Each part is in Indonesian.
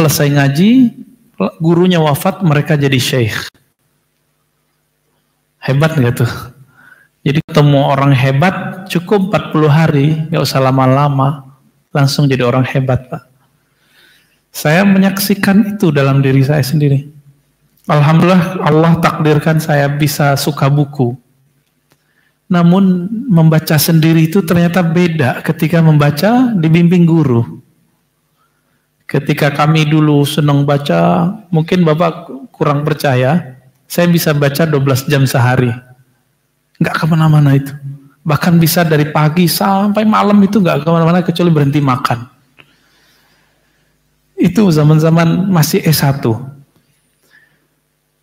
selesai ngaji, gurunya wafat, mereka jadi syekh. Hebat nggak tuh? Jadi ketemu orang hebat cukup 40 hari, nggak usah lama-lama, langsung jadi orang hebat, Pak. Saya menyaksikan itu dalam diri saya sendiri. Alhamdulillah Allah takdirkan saya bisa suka buku. Namun membaca sendiri itu ternyata beda ketika membaca dibimbing guru. Ketika kami dulu senang baca, mungkin Bapak kurang percaya, saya bisa baca 12 jam sehari. Nggak kemana-mana itu. Bahkan bisa dari pagi sampai malam itu nggak kemana-mana kecuali berhenti makan. Itu zaman-zaman masih S1.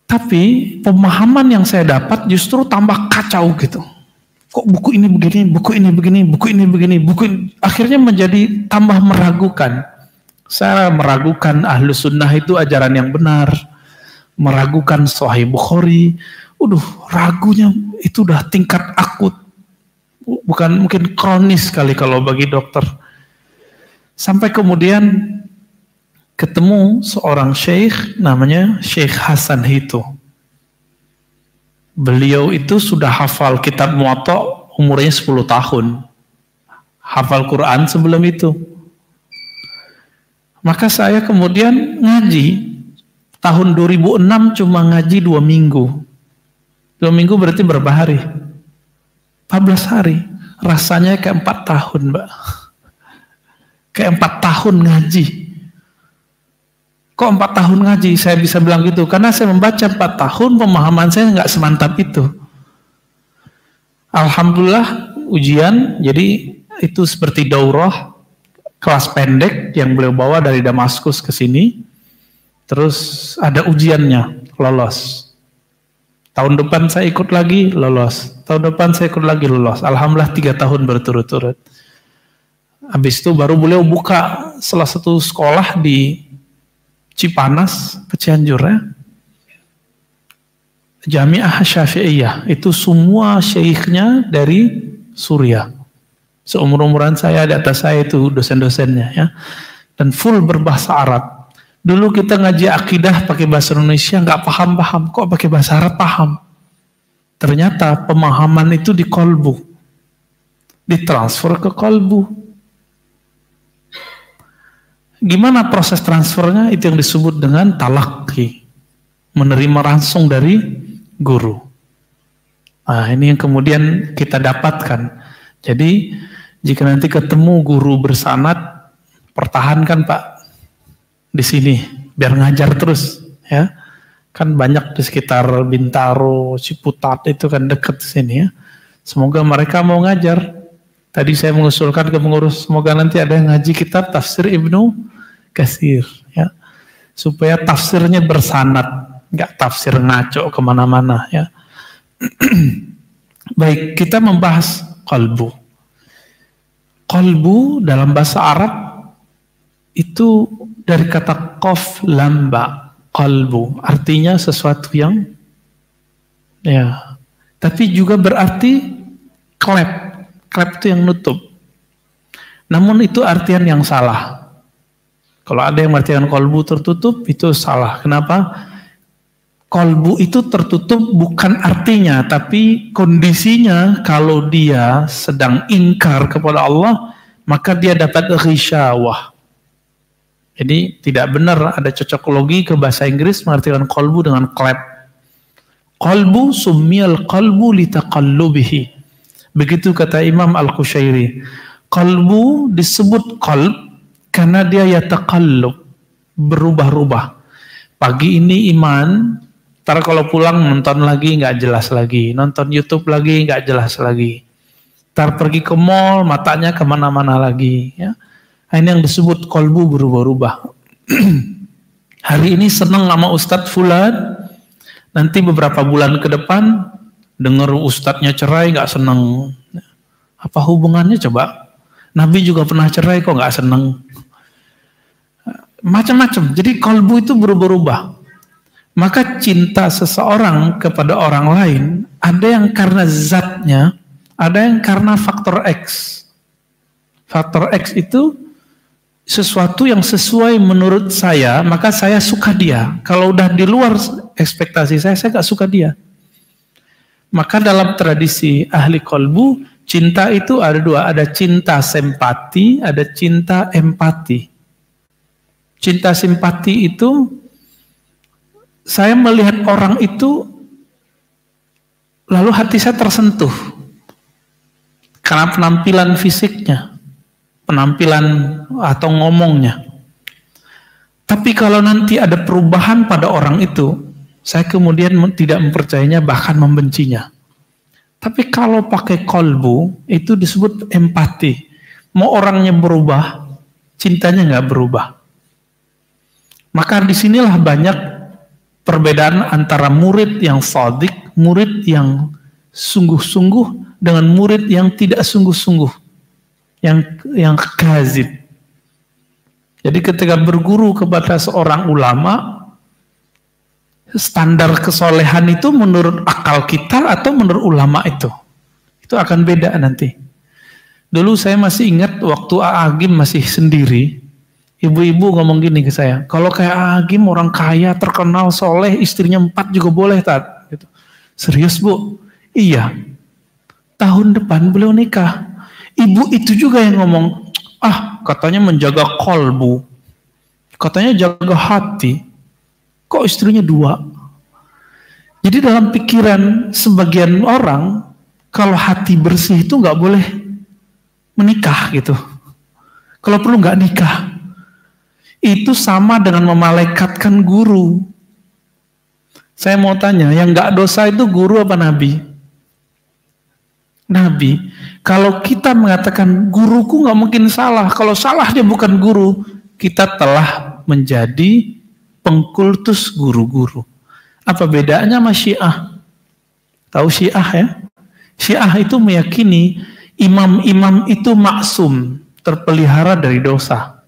Tapi pemahaman yang saya dapat justru tambah kacau gitu. Kok buku ini begini, buku ini begini, buku ini begini, akhirnya menjadi tambah meragukan. Saya meragukan Ahlus Sunnah itu ajaran yang benar, meragukan Sahih Bukhari. Ragunya itu udah tingkat akut, bukan mungkin kronis kali kalau bagi dokter. Sampai kemudian ketemu seorang syekh namanya Syekh Hasan Hito. Beliau itu sudah hafal kitab Muwatta umurnya 10 tahun. Hafal Quran sebelum itu. Maka saya kemudian ngaji. Tahun 2006 cuma ngaji 2 minggu. 2 minggu berarti berapa hari? 14 hari. Rasanya kayak 4 tahun, Mbak. Kayak 4 tahun ngaji. Kok 4 tahun ngaji? Saya bisa bilang gitu karena saya membaca 4 tahun, pemahaman saya nggak semantap itu. Alhamdulillah ujian, jadi itu seperti daurah kelas pendek yang beliau bawa dari Damaskus ke sini. Terus ada ujiannya, lolos. Tahun depan saya ikut lagi, lolos. Tahun depan saya ikut lagi, lolos. Alhamdulillah 3 tahun berturut-turut. Habis itu baru beliau buka salah satu sekolah di Cipanas, Cianjur ya. Jamiah Syafi'iyah, itu semua syekhnya dari Suriah. Seumur-umuran saya, di atas saya itu dosen-dosennya ya. Dan full berbahasa Arab. Dulu kita ngaji akidah pakai bahasa Indonesia, nggak paham-paham. Kok pakai bahasa Arab paham? Ternyata pemahaman itu di kolbu. Ditransfer ke kolbu. Gimana proses transfernya? Itu yang disebut dengan talaqi. Menerima langsung dari guru. Nah, ini yang kemudian kita dapatkan. Jadi, jika nanti ketemu guru bersanad, pertahankan Pak di sini, biar ngajar terus. Ya, kan banyak di sekitar Bintaro, Ciputat itu kan dekat sini ya. Semoga mereka mau ngajar. Tadi saya mengusulkan ke pengurus, semoga nanti ada yang ngaji kitab tafsir Ibnu Katsir ya, supaya tafsirnya bersanad, nggak tafsir ngaco kemana-mana ya. Baik, kita membahas qalbu. Qalbu dalam bahasa Arab itu dari kata qaf lam ba, qalbu, artinya sesuatu yang ya, tapi juga berarti klep. Klep itu yang nutup. Namun itu artian yang salah. Kalau ada yang mengartikan kolbu tertutup, itu salah. Kenapa? Kolbu itu tertutup bukan artinya, tapi kondisinya kalau dia sedang ingkar kepada Allah, maka dia dapat ghisyawah. Jadi tidak benar ada cocokologi ke bahasa Inggris mengartikan kolbu dengan klep. Kolbu summiyal qalbu litaqallubihi. Begitu kata Imam Al-Qushairi. Qalbu disebut qalb karena dia yataqallub, berubah-ubah. Pagi ini iman, ntar kalau pulang nonton lagi nggak jelas lagi, nonton YouTube lagi nggak jelas lagi. Ntar pergi ke mall, matanya kemana-mana lagi. Ya. Ini yang disebut qalbu berubah-ubah. Hari ini senang sama Ustadz Fulan, nanti beberapa bulan ke depan dengar ustadznya cerai nggak senang. Apa hubungannya coba? Nabi juga pernah cerai kok nggak senang. Macam-macam. Jadi qalbu itu berubah-ubah. Maka cinta seseorang kepada orang lain ada yang karena zatnya, ada yang karena faktor X. Faktor X itu sesuatu yang sesuai menurut saya, maka saya suka dia. Kalau udah di luar ekspektasi saya nggak suka dia. Maka dalam tradisi ahli kolbu, cinta itu ada dua, ada cinta simpati, ada cinta empati. Cinta simpati itu, saya melihat orang itu, lalu hati saya tersentuh. Karena penampilan fisiknya, penampilan atau ngomongnya. Tapi kalau nanti ada perubahan pada orang itu, saya kemudian tidak mempercayainya, bahkan membencinya. Tapi kalau pakai kolbu, itu disebut empati. Mau orangnya berubah, cintanya nggak berubah. Maka disinilah banyak perbedaan antara murid yang shadik, murid yang sungguh-sungguh, dengan murid yang tidak sungguh-sungguh, yang kazib. Jadi ketika berguru kepada seorang ulama, standar kesolehan itu menurut akal kita atau menurut ulama itu akan beda nanti. Dulu saya masih ingat waktu Agim masih sendiri, ibu-ibu ngomong gini ke saya, kalau kayak Agim orang kaya, terkenal, soleh, istrinya 4 juga boleh, Tat. Gitu. Serius Bu? Iya. Tahun depan beliau nikah. Ibu itu juga yang ngomong, katanya menjaga kolbu, katanya jaga hati. Kok istrinya 2? Jadi dalam pikiran sebagian orang, kalau hati bersih itu nggak boleh menikah gitu. Kalau perlu nggak nikah. Itu sama dengan memalaikatkan guru. Saya mau tanya, yang nggak dosa itu guru apa nabi? Nabi. Kalau kita mengatakan guruku nggak mungkin salah, kalau salah dia bukan guru, kita telah menjadi pengkultus guru-guru. Apa bedanya sama Syiah? Tahu Syiah ya? Syiah itu meyakini imam-imam itu maksum, terpelihara dari dosa.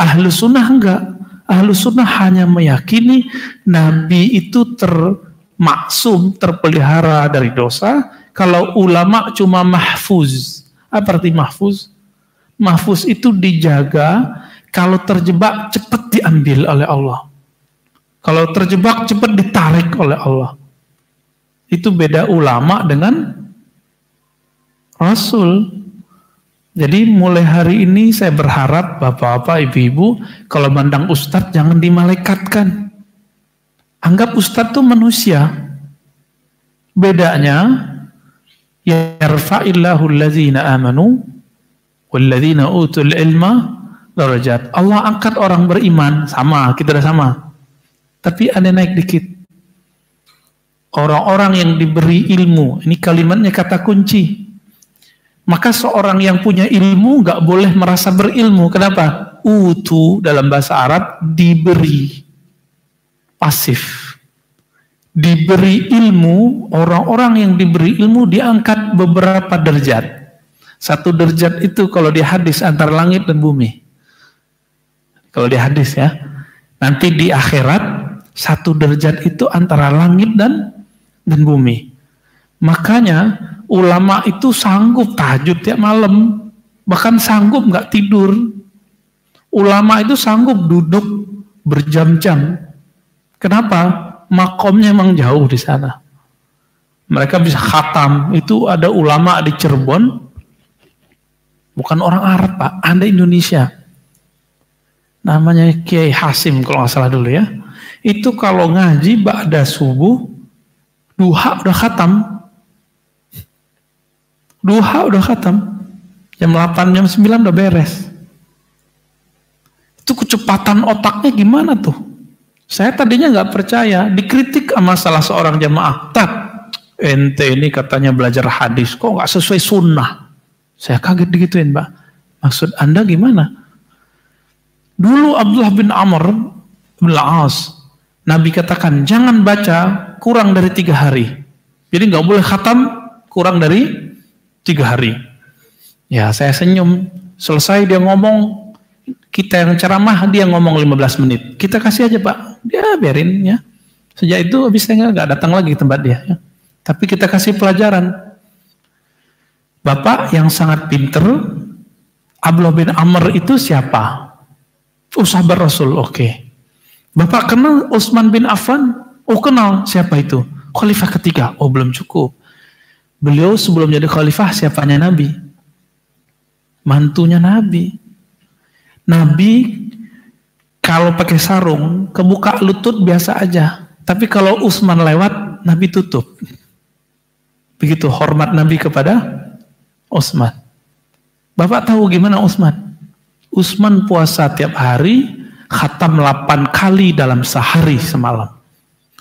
Ahlu sunnah enggak. Ahlu sunnah hanya meyakini Nabi itu termaksum, terpelihara dari dosa. Kalau ulama cuma mahfuz. Apa arti mahfuz? Mahfuz itu dijaga, kalau terjebak cepat diambil oleh Allah. Kalau terjebak cepat ditarik oleh Allah. Itu beda ulama dengan Rasul. Jadi mulai hari ini saya berharap bapak-bapak, ibu-ibu, kalau mandang ustadz jangan dimalaikatkan. Anggap ustadz itu manusia. Bedanya, yarfa'illahu allazina amanu walladzina utul ilma darajat. Allah angkat orang beriman, sama, kita udah sama. Tapi ada naik dikit. Orang-orang yang diberi ilmu, ini kalimatnya kata kunci. Maka seorang yang punya ilmu nggak boleh merasa berilmu. Kenapa? Utu dalam bahasa Arab diberi, pasif. Diberi ilmu, orang-orang yang diberi ilmu diangkat beberapa derajat. 1 derajat itu kalau di hadis antara langit dan bumi. Kalau di hadis ya. Nanti di akhirat 1 derajat itu antara langit dan bumi. Makanya ulama itu sanggup tahajud tiap malam, bahkan sanggup nggak tidur. Ulama itu sanggup duduk berjam-jam. Kenapa? Makomnya memang jauh di sana. Mereka bisa khatam. Itu ada ulama di Cirebon, bukan orang Arab Pak, Anda Indonesia. Namanya Kiai Hasim kalau nggak salah dulu ya. Itu kalau ngaji ba'da subuh, duha udah khatam. Duha udah khatam. Jam 8, jam 9 udah beres. Itu kecepatan otaknya gimana tuh? Saya tadinya nggak percaya. Dikritik sama salah seorang jamaah. Ente ini katanya belajar hadis, kok nggak sesuai sunnah? Saya kaget digituin, Pak. Maksud Anda gimana? Dulu Abdullah bin Amr bin Al-As, Nabi katakan, jangan baca kurang dari 3 hari. Jadi nggak boleh khatam kurang dari 3 hari. Ya, saya senyum. Selesai dia ngomong, kita yang ceramah, dia ngomong 15 menit. Kita kasih aja Pak, dia biarin ya. Sejak itu habis saya nggak datang lagi ke tempat dia. Ya. Tapi kita kasih pelajaran. Bapak yang sangat pinter, Abdullah bin Amr itu siapa? Oh, sahabat Rasul, oke. Bapak kenal Utsman bin Affan? Oh, kenal. Siapa itu? Khalifah ketiga. Oh, belum cukup. Beliau sebelum jadi khalifah siapanya Nabi? Mantunya Nabi. Nabi kalau pakai sarung, kebuka lutut biasa aja. Tapi kalau Utsman lewat, Nabi tutup. Begitu hormat Nabi kepada Utsman. Bapak tahu gimana Utsman? Utsman puasa tiap hari, khatam 8 kali dalam sehari semalam.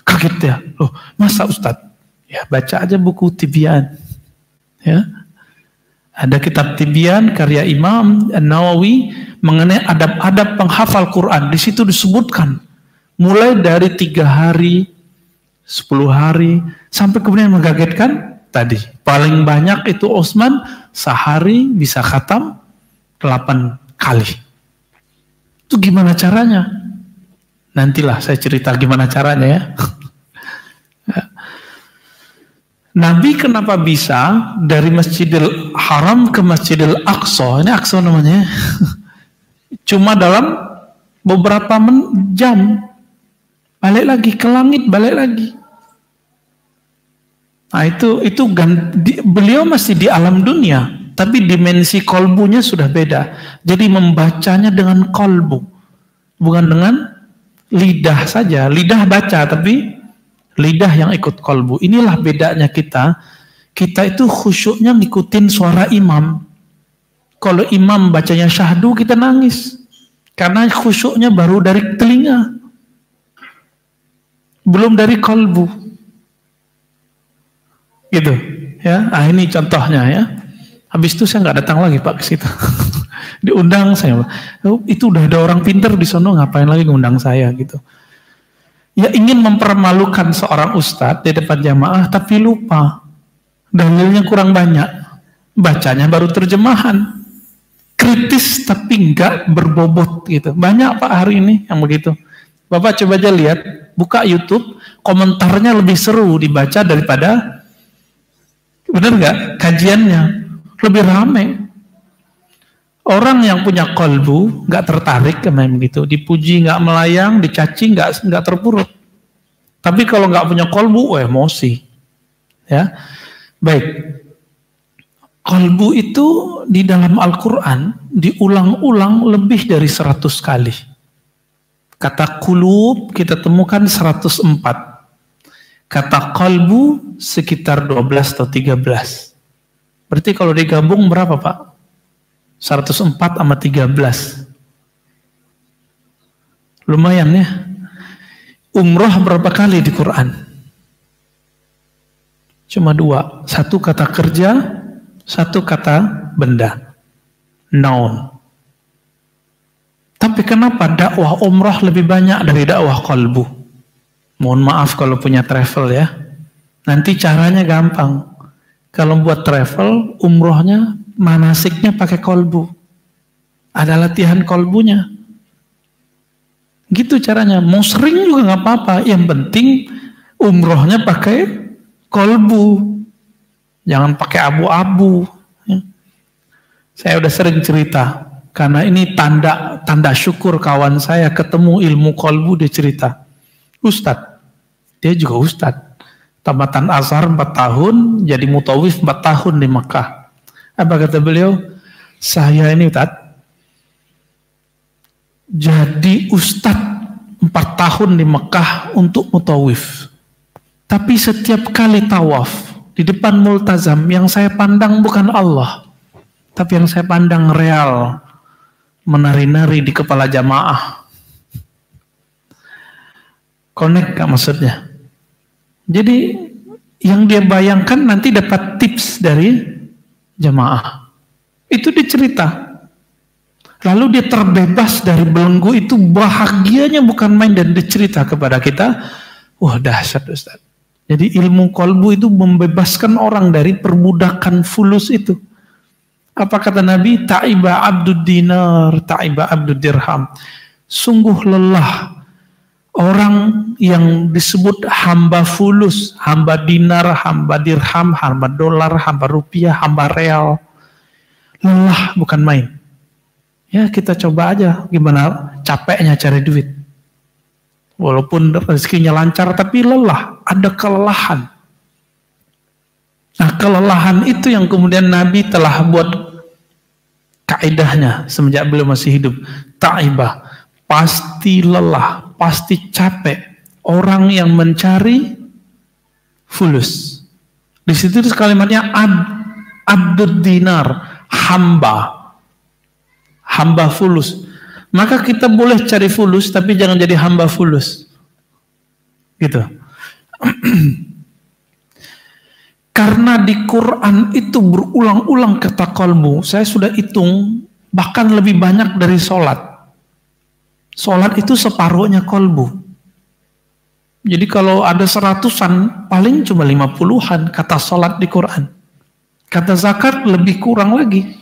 Kaget ya, loh masa Ustadz? Ya baca aja buku Tibyan. Ya, ada kitab Tibyan karya Imam An-Nawawi mengenai adab-adab penghafal Quran. Di situ disebutkan mulai dari 3 hari, 10 hari, sampai kemudian mengagetkan tadi. Paling banyak itu Utsman sehari bisa khatam 8 kali. Itu gimana caranya? Nantilah saya cerita gimana caranya ya. Nabi kenapa bisa dari Masjidil Haram ke Masjidil Aqsa? Ini Aqsa namanya. Cuma dalam beberapa jam. Balik lagi ke langit, balik lagi. Nah itu beliau masih di alam dunia, tapi dimensi kolbunya sudah beda. Jadi membacanya dengan kolbu, bukan dengan lidah saja. Lidah baca, tapi lidah yang ikut kolbu. Inilah bedanya kita. Kita itu khusyuknya ngikutin suara imam. Kalau imam bacanya syahdu, kita nangis. Karena khusyuknya baru dari telinga. Belum dari kolbu. Gitu. Ya, ini contohnya ya. Habis itu saya nggak datang lagi Pak ke situ. Diundang saya. Itu udah ada orang pinter di sono, ngapain lagi ngundang saya gitu. Ya ingin mempermalukan seorang ustadz di depan jamaah, tapi lupa. Dalilnya kurang banyak. Bacanya baru terjemahan. Kritis tapi enggak berbobot gitu. Banyak Pak hari ini yang begitu. Bapak coba aja lihat, buka YouTube, komentarnya lebih seru dibaca daripada, benar nggak? Kajiannya lebih ramai. Orang yang punya kolbu nggak tertarik kayak begitu, dipuji nggak melayang, dicaci nggak terpuruk. Tapi kalau nggak punya kolbu, emosi. Ya, baik. Kolbu itu di dalam Al-Quran diulang-ulang lebih dari 100 kali. Kata kulub kita temukan 104. Kata kolbu sekitar 12 atau 13. Berarti kalau digabung berapa Pak? 104 sama 13. Lumayan ya. Umroh berapa kali di Quran? Cuma 2. Satu kata kerja, satu kata benda. Noun. Tapi kenapa dakwah umroh lebih banyak dari dakwah kolbu? Mohon maaf kalau punya travel ya. Nanti caranya gampang. Kalau buat travel, umrohnya, manasiknya pakai kolbu. Ada latihan kolbunya. Gitu caranya. Mau sering juga nggak apa-apa. Yang penting umrohnya pakai kolbu. Jangan pakai abu-abu. Ya. Saya udah sering cerita. Karena ini tanda syukur kawan saya ketemu ilmu kolbu, dia cerita. Ustadz. Dia juga ustadz. Tamatan Azhar 4 tahun, jadi mutawif 4 tahun di Mekah. Apa kata beliau? Saya ini Ustadz, jadi ustadz 4 tahun di Mekah untuk mutawif. Tapi setiap kali tawaf di depan multazam, yang saya pandang bukan Allah, tapi yang saya pandang real, menari-nari di kepala jamaah. Connect gak maksudnya? Jadi yang dia bayangkan nanti dapat tips dari jamaah. Itu dia cerita. Lalu dia terbebas dari belenggu itu, bahagianya bukan main, dan dia cerita kepada kita. Wah dahsyat Ustaz. Jadi ilmu kolbu itu membebaskan orang dari perbudakan fulus itu. Apa kata Nabi? Ta'iba abdud dinar, ta'iba abdud dirham. Sungguh lelah orang yang disebut hamba fulus, hamba dinar, hamba dirham, hamba dolar, hamba rupiah, hamba real. Lelah bukan main. Ya kita coba aja gimana capeknya cari duit. Walaupun rezekinya lancar tapi lelah, ada kelelahan. Nah kelelahan itu yang kemudian Nabi telah buat kaidahnya semenjak beliau masih hidup. Ta'ibah, pasti lelah, pasti capek. Orang yang mencari fulus. Di situ kalimatnya abdud dinar, hamba fulus. Maka kita boleh cari fulus, tapi jangan jadi hamba fulus. Gitu. Karena di Quran itu berulang-ulang kata qalbu. Saya sudah hitung, bahkan lebih banyak dari sholat. Sholat itu separuhnya qalbu. Jadi kalau ada 100-an, paling cuma 50-an kata sholat di Quran. Kata zakat lebih kurang lagi.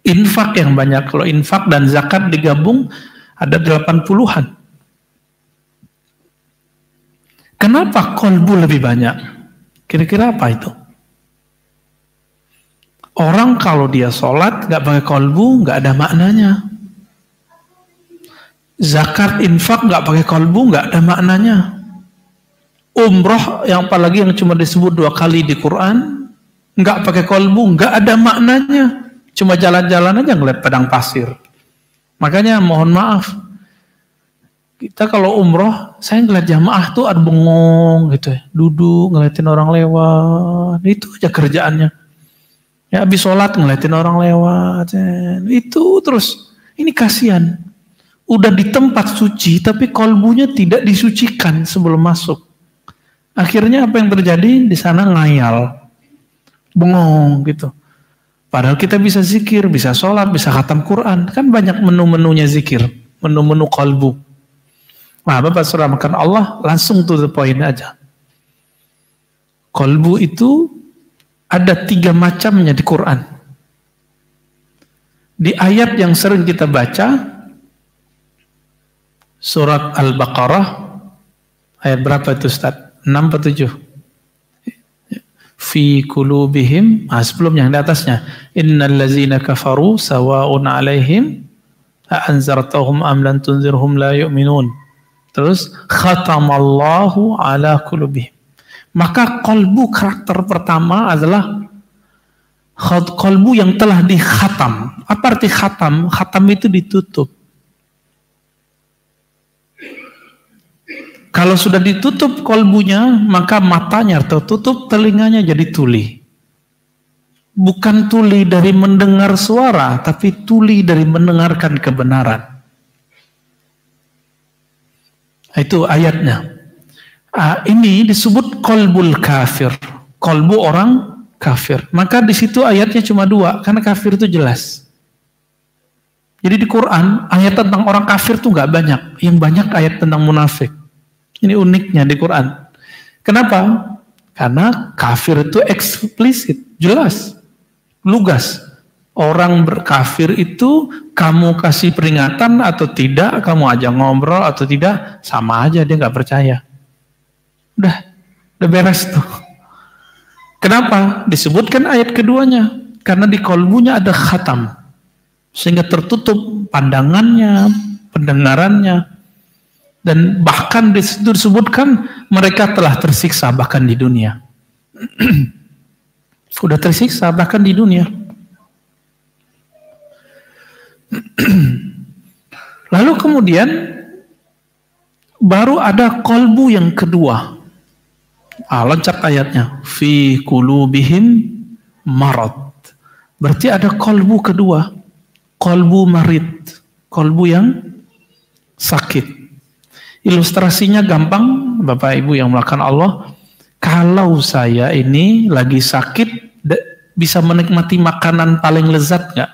Infak yang banyak, kalau infak dan zakat digabung ada 80-an. Kenapa qalbu lebih banyak? Kira-kira apa itu? Orang kalau dia sholat gak pakai qalbu gak ada maknanya. Zakat, infak gak pakai qalbu gak ada maknanya. Umroh yang apalagi yang cuma disebut 2 kali di Quran gak pakai qalbu gak ada maknanya. Cuma jalan-jalan aja ngeliat padang pasir. Makanya mohon maaf, kita kalau umroh, saya ngeliat jamaah tuh ada bengong gitu ya, duduk ngeliatin orang lewat, itu aja kerjaannya. Ya habis sholat ngeliatin orang lewat, itu terus. Ini kasihan. Udah di tempat suci, tapi kolbunya tidak disucikan sebelum masuk. Akhirnya apa yang terjadi? Di sana ngayal, bengong gitu. Padahal kita bisa zikir, bisa sholat, bisa khatam Quran. Kan banyak menu-menunya zikir. Menu-menu qalbu. Nah, Bapak Saudara makan Allah, langsung to the point aja. Qalbu itu ada 3 macamnya di Quran. Di ayat yang sering kita baca, surat Al-Baqarah, ayat berapa itu Ustaz? 6 atau 7? Fi qulubihim, sebelumnya yang di atasnya, innal ladzina kafaru sawa'un 'alaihim a anzartahum am lam tunzirhum la yu'minun. Terus khatamallahu 'ala qulubihim. Maka qalbu karakter pertama adalah qalbu yang telah dikhatam. Apa arti khatam? Khatam itu ditutup. Kalau sudah ditutup kolbunya, maka matanya tertutup, telinganya jadi tuli. Bukan tuli dari mendengar suara, tapi tuli dari mendengarkan kebenaran. Itu ayatnya. Ini disebut kolbul kafir. Kolbu orang kafir. Maka di situ ayatnya cuma 2, karena kafir itu jelas. Jadi di Quran, ayat tentang orang kafir itu nggak banyak. Yang banyak ayat tentang munafik. Ini uniknya di Quran. Kenapa? Karena kafir itu eksplisit, jelas, lugas. Orang berkafir itu kamu kasih peringatan atau tidak, kamu ajak ngobrol atau tidak, sama aja dia nggak percaya. Udah beres tuh. Kenapa? Disebutkan ayat keduanya. Karena di kolbunya ada khatam. Sehingga tertutup pandangannya, pendengarannya. Dan bahkan disebutkan mereka telah tersiksa bahkan di dunia. Sudah tersiksa bahkan di dunia. Lalu kemudian baru ada kolbu yang kedua. Loncat ayatnya. Fi qulubihim marad. Berarti ada kolbu kedua. Kolbu marid. Kolbu yang sakit. Ilustrasinya gampang, Bapak Ibu yang melakukan Allah. Kalau saya ini lagi sakit, bisa menikmati makanan paling lezat nggak?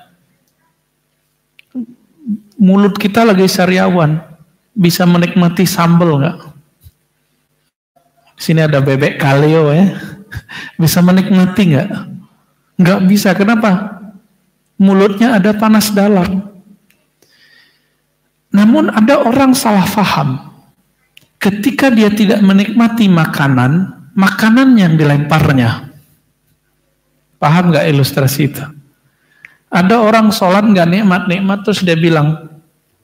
Mulut kita lagi sariawan, bisa menikmati sambal nggak? Sini ada bebek kaleo ya, bisa menikmati nggak? Nggak bisa, kenapa? Mulutnya ada panas dalam. Namun ada orang salah faham. Ketika dia tidak menikmati makanan yang dilemparnya. Paham nggak ilustrasi itu? Ada orang sholat nggak nikmat-nikmat terus dia bilang,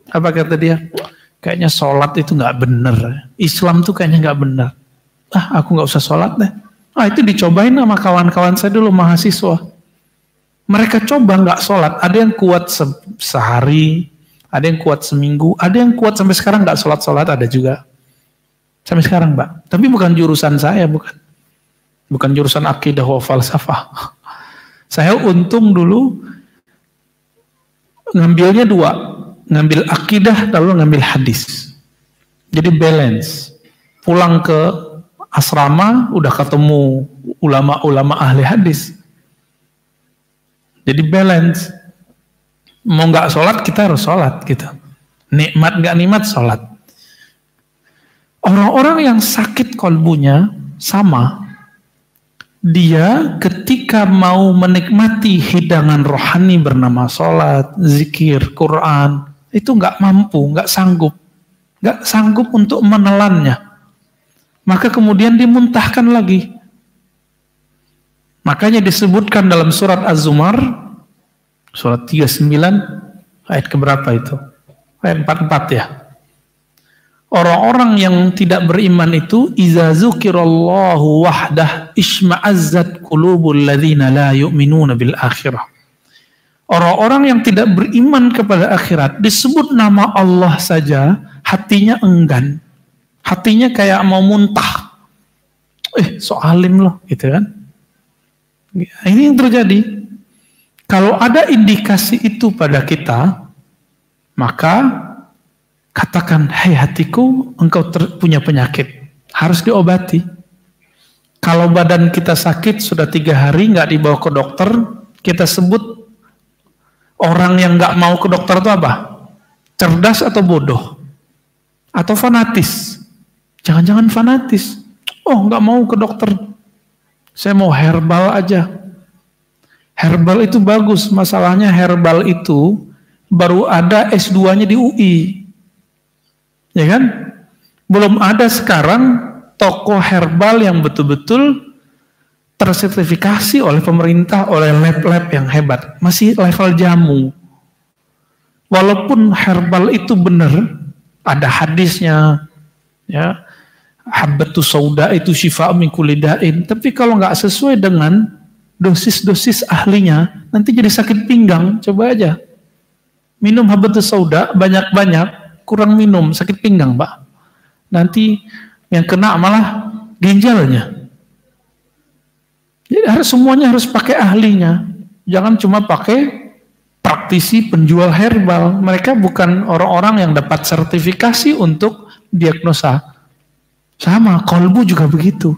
apa kata dia? Kayaknya sholat itu nggak bener. Islam tuh kayaknya nggak bener. Ah, aku nggak usah sholat deh. Ah, itu dicobain sama kawan-kawan saya dulu mahasiswa. Mereka coba nggak sholat. Ada yang kuat sehari, ada yang kuat seminggu, ada yang kuat sampai sekarang nggak sholat ada juga. Sampai sekarang, Mbak. Tapi bukan jurusan saya, bukan jurusan akidah wa falsafah. Saya untung dulu ngambilnya dua, ngambil akidah lalu ngambil hadis. Jadi balance. Pulang ke asrama udah ketemu ulama-ulama ahli hadis. Jadi balance. Mau nggak sholat kita harus sholat gitu. Nikmat nggak nikmat sholat. Orang-orang yang sakit kolbunya sama. Dia ketika mau menikmati hidangan rohani bernama sholat, zikir, Quran, itu nggak mampu, nggak sanggup untuk menelannya. Maka kemudian dimuntahkan lagi. Makanya disebutkan dalam surat Az-Zumar, surat 39, ayat keberapa itu? Ayat 44 ya. Orang-orang yang tidak beriman itu iza dzukirallahu wahdah isma'azzat qulubul ladzina la yu'minuna bil akhirah. Orang-orang yang tidak beriman kepada akhirat disebut nama Allah saja hatinya enggan. Hatinya kayak mau muntah. So alim loh gitu kan. Ini yang terjadi. Kalau ada indikasi itu pada kita, maka katakan, hei hatiku, engkau punya penyakit, harus diobati. Kalau badan kita sakit sudah 3 hari nggak dibawa ke dokter, kita sebut orang yang nggak mau ke dokter itu apa? Cerdas atau bodoh? Atau fanatis? Jangan-jangan fanatis. Oh, nggak mau ke dokter, saya mau herbal aja. Herbal itu bagus, masalahnya herbal itu baru ada S2-nya di UI. Ya kan? Belum ada sekarang toko herbal yang betul-betul tersertifikasi oleh pemerintah, oleh lab-lab yang hebat. Masih level jamu. Walaupun herbal itu benar, ada hadisnya, ya, habbatus sauda itu syifa' min kulli da'in. Tapi kalau nggak sesuai dengan dosis-dosis ahlinya, nanti jadi sakit pinggang. Coba aja. Minum habbatus sauda banyak-banyak, kurang minum, sakit pinggang, Pak. Nanti yang kena malah ginjalnya. Jadi semuanya harus pakai ahlinya. Jangan cuma pakai praktisi penjual herbal. Mereka bukan orang-orang yang dapat sertifikasi untuk diagnosa. Sama, kolbu juga begitu.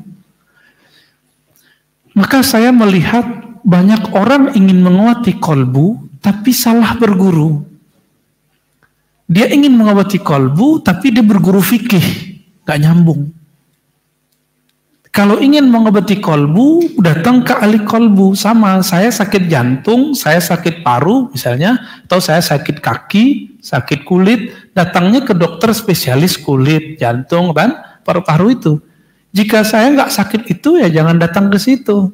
Maka saya melihat banyak orang ingin menguati kolbu, tapi salah berguru. Dia ingin mengobati kolbu, tapi dia berguru fikih, gak nyambung. Kalau ingin mengobati kolbu, datang ke ahli kolbu. Sama, saya sakit jantung, saya sakit paru misalnya, atau saya sakit kaki, sakit kulit, datangnya ke dokter spesialis kulit, jantung, dan paru-paru itu. Jika saya nggak sakit itu, ya jangan datang ke situ.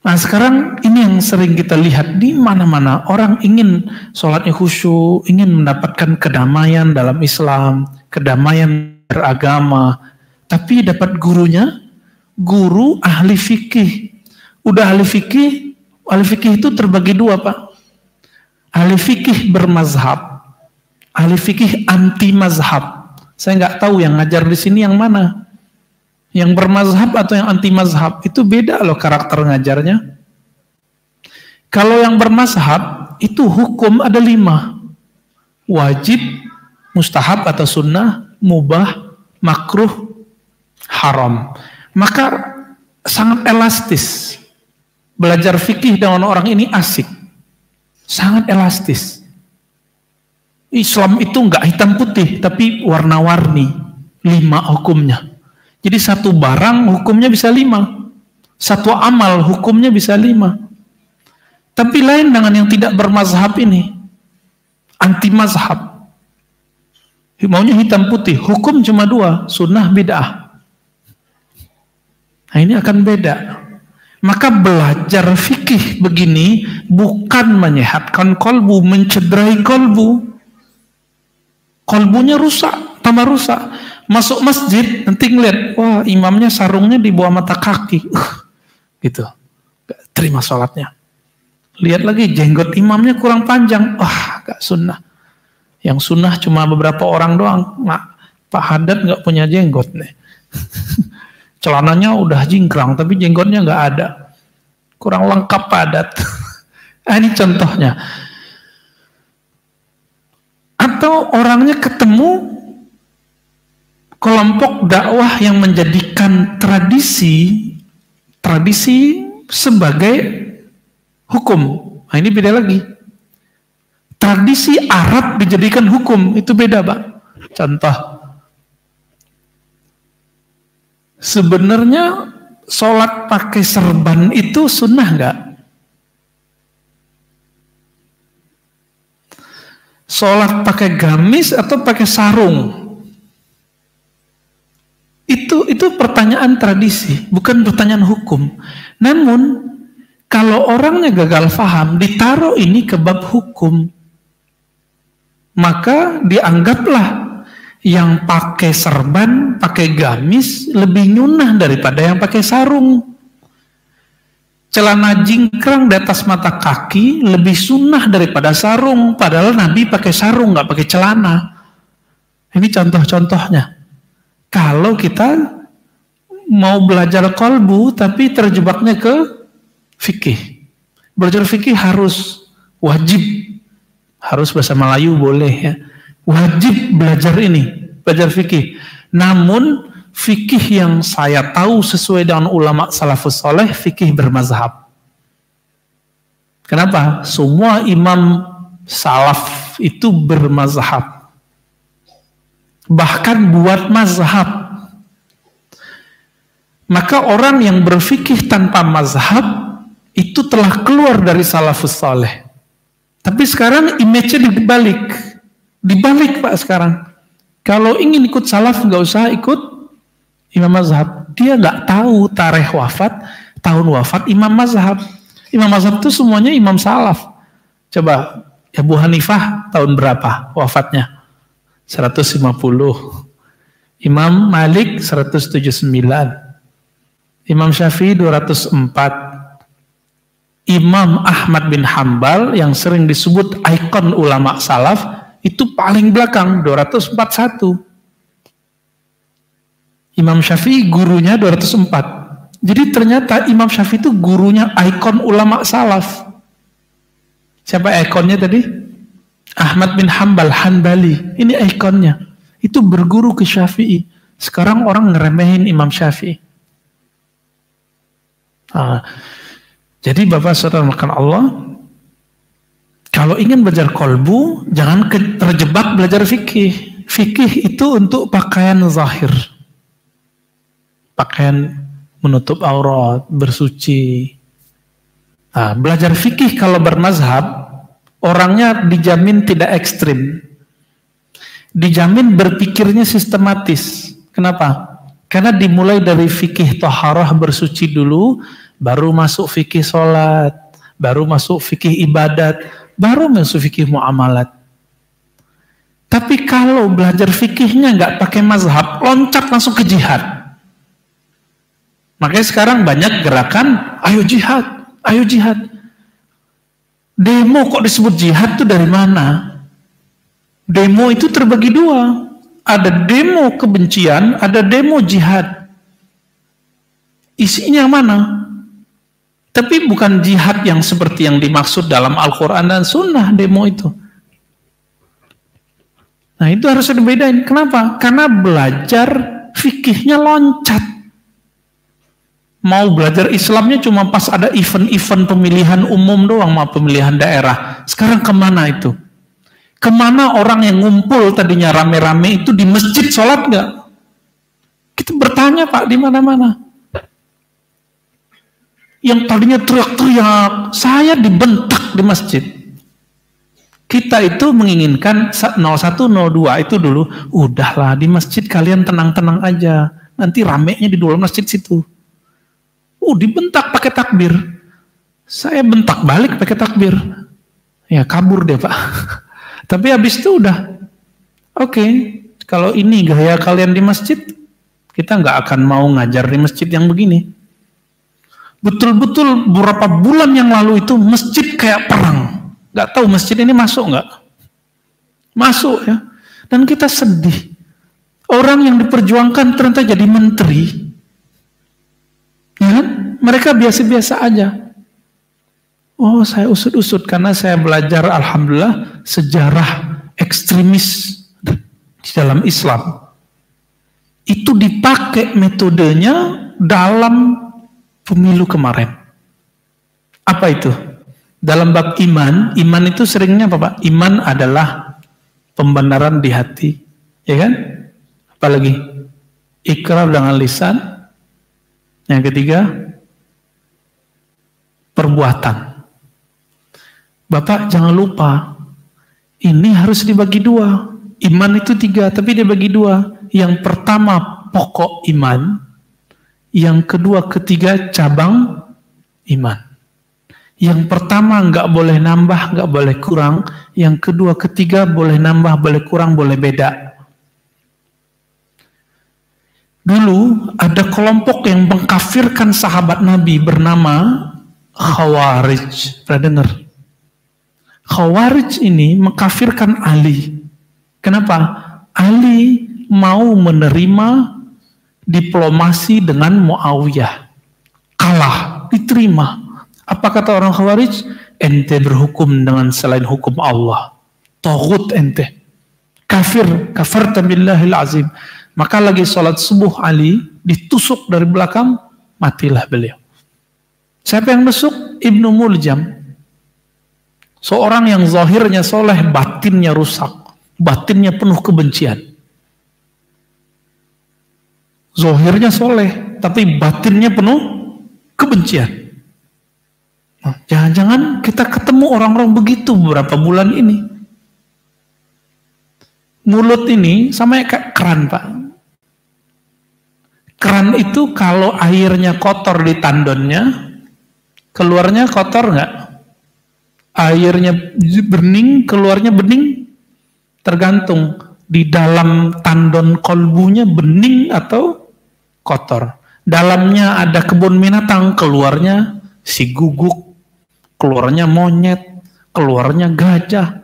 Nah sekarang ini yang sering kita lihat di mana-mana. Orang ingin sholatnya khusyuk, ingin mendapatkan kedamaian dalam Islam, kedamaian beragama. Tapi dapat gurunya, guru ahli fikih. Udah ahli fikih itu terbagi 2, Pak. Ahli fikih bermazhab, ahli fikih anti mazhab. Saya nggak tahu yang ngajar di sini yang mana. Yang bermazhab atau yang anti mazhab, itu beda loh karakter ngajarnya. Kalau yang bermazhab, itu hukum ada 5. Wajib, mustahab atau sunnah, mubah, makruh, haram. Maka sangat elastis. Belajar fikih dengan orang ini asik. Sangat elastis. Islam itu enggak hitam putih, tapi warna-warni. 5 hukumnya. Jadi satu barang hukumnya bisa 5. Satu amal hukumnya bisa 5. Tapi lain dengan yang tidak bermazhab ini. Anti mazhab. Maunya hitam putih. Hukum cuma 2. Sunnah bid'ah. Nah ini akan beda. Maka belajar fikih begini bukan menyehatkan kolbu, mencederai kolbu. Kolbunya rusak, tambah rusak. Masuk masjid, nanti ngeliat, wah imamnya sarungnya di bawah mata kaki. Gitu. Gak terima sholatnya. Lihat lagi, jenggot imamnya kurang panjang. Wah, gak sunnah. Yang sunnah cuma beberapa orang doang. Pak Haddad gak punya jenggot nih. Celananya udah jingkrang, tapi jenggotnya gak ada. Kurang lengkap padat. Ini contohnya. Atau orangnya ketemu kelompok dakwah yang menjadikan tradisi sebagai hukum. Nah, ini beda lagi. Tradisi Arab dijadikan hukum, itu beda, Pak. Contoh. Sebenarnya sholat pakai serban itu sunnah nggak? Sholat pakai gamis atau pakai sarung? Itu pertanyaan tradisi, bukan pertanyaan hukum. Namun, kalau orangnya gagal paham, ditaruh ini ke bab hukum, maka dianggaplah yang pakai serban, pakai gamis lebih nyunah daripada yang pakai sarung. Celana jingkrang di atas mata kaki lebih sunnah daripada sarung, padahal Nabi pakai sarung, nggak pakai celana. Ini contoh-contohnya. Kalau kita mau belajar kolbu, tapi terjebaknya ke fikih. Belajar fikih harus wajib, harus bahasa Melayu boleh ya. Wajib belajar ini, belajar fikih. Namun fikih yang saya tahu sesuai dengan ulama salafus soleh, fikih bermazhab. Kenapa? Semua imam salaf itu bermazhab. Bahkan buat mazhab. Maka orang yang berfikih tanpa mazhab itu telah keluar dari salafus soleh. Tapi sekarang image-nya dibalik. Dibalik Pak sekarang. Kalau ingin ikut salaf nggak usah ikut imam mazhab. Dia nggak tahu tarikh wafat, tahun wafat imam mazhab. Imam mazhab itu semuanya imam salaf. Coba Abu Hanifah tahun berapa wafatnya? 150. Imam Malik 179. Imam Syafi'i 204. Imam Ahmad bin Hambal yang sering disebut ikon ulama salaf itu paling belakang 241. Imam Syafi'i gurunya 204. Jadi ternyata Imam Syafi'i itu gurunya ikon ulama salaf. Siapa ikonnya tadi? Ahmad bin Hambal, Hanbali. Ini ikonnya. Itu berguru ke Syafi'i. Sekarang orang ngeremehin Imam Syafi'i. Jadi Bapak Saudara makan Allah, kalau ingin belajar kolbu, jangan terjebak belajar fikih. Fikih itu untuk pakaian zahir. Pakaian menutup aurat, bersuci. Nah, belajar fikih kalau bermazhab, orangnya dijamin tidak ekstrim. Dijamin berpikirnya sistematis. Kenapa? Karena dimulai dari fikih toharah bersuci dulu, baru masuk fikih sholat, baru masuk fikih ibadat, baru masuk fikih muamalat. Tapi kalau belajar fikihnya nggak pakai mazhab, loncat langsung ke jihad. Makanya sekarang banyak gerakan, ayo jihad, ayo jihad. Demo kok disebut jihad itu dari mana? Demo itu terbagi dua. Ada demo kebencian, ada demo jihad. Isinya mana? Tapi bukan jihad yang seperti yang dimaksud dalam Al-Quran dan Sunnah demo itu. Nah itu harus dibedain. Kenapa? Karena belajar fikihnya loncat. Mau belajar Islamnya cuma pas ada event-event pemilihan umum doang, mau pemilihan daerah. Sekarang kemana itu? Kemana orang yang ngumpul tadinya rame-rame itu di masjid sholat nggak? Kita bertanya Pak di mana-mana. Yang tadinya teriak-teriak, saya dibentak di masjid. Kita itu menginginkan 01, 02 itu dulu, udahlah di masjid kalian tenang-tenang aja. Nanti ramenya di dalam masjid situ. Dibentak pakai takbir. Saya bentak balik pakai takbir. Ya kabur dia Pak. Tapi habis itu udah, oke, kalau ini gaya kalian di masjid, kita nggak akan mau ngajar di masjid yang begini. Betul-betul beberapa bulan yang lalu itu masjid kayak perang. Nggak tahu masjid ini masuk nggak? Masuk ya. Dan kita sedih. Orang yang diperjuangkan ternyata jadi menteri. Ya kan? Mereka biasa-biasa aja. Saya usut-usut karena saya belajar alhamdulillah sejarah ekstremis di dalam Islam. Itu dipakai metodenya dalam pemilu kemarin. Apa itu? Dalam bab iman itu seringnya apa Pak? Iman adalah pembenaran di hati. Ya kan? Apalagi? Ikrar dengan lisan. Yang ketiga, perbuatan. Bapak jangan lupa, ini harus dibagi dua. Iman itu 3, tapi dia bagi 2. Yang pertama pokok iman, yang kedua ketiga cabang iman. Yang pertama nggak boleh nambah, nggak boleh kurang. Yang kedua ketiga boleh nambah, boleh kurang, boleh beda. Dulu ada kelompok yang mengkafirkan sahabat Nabi bernama Khawarij. Pernah dengar? Khawarij ini mengkafirkan Ali. Kenapa? Ali mau menerima diplomasi dengan Muawiyah. Kalah, diterima. Apa kata orang Khawarij? Ente berhukum dengan selain hukum Allah. Taghut ente. Kafirta billahil azim. Maka lagi sholat subuh Ali ditusuk dari belakang, matilah beliau. Siapa yang nusuk? Ibnu Muljam. Seorang yang zahirnya soleh, batinnya rusak. Batinnya penuh kebencian. Zahirnya soleh, tapi batinnya penuh kebencian. Jangan-jangan kita ketemu orang-orang begitu beberapa bulan ini. Mulut ini sama kayak keran Pak. Keran itu kalau airnya kotor di tandonnya, keluarnya kotor nggak? Airnya bening, keluarnya bening? Tergantung di dalam tandon kolbunya bening atau kotor. Dalamnya ada kebun binatang, keluarnya si guguk, keluarnya monyet, keluarnya gajah.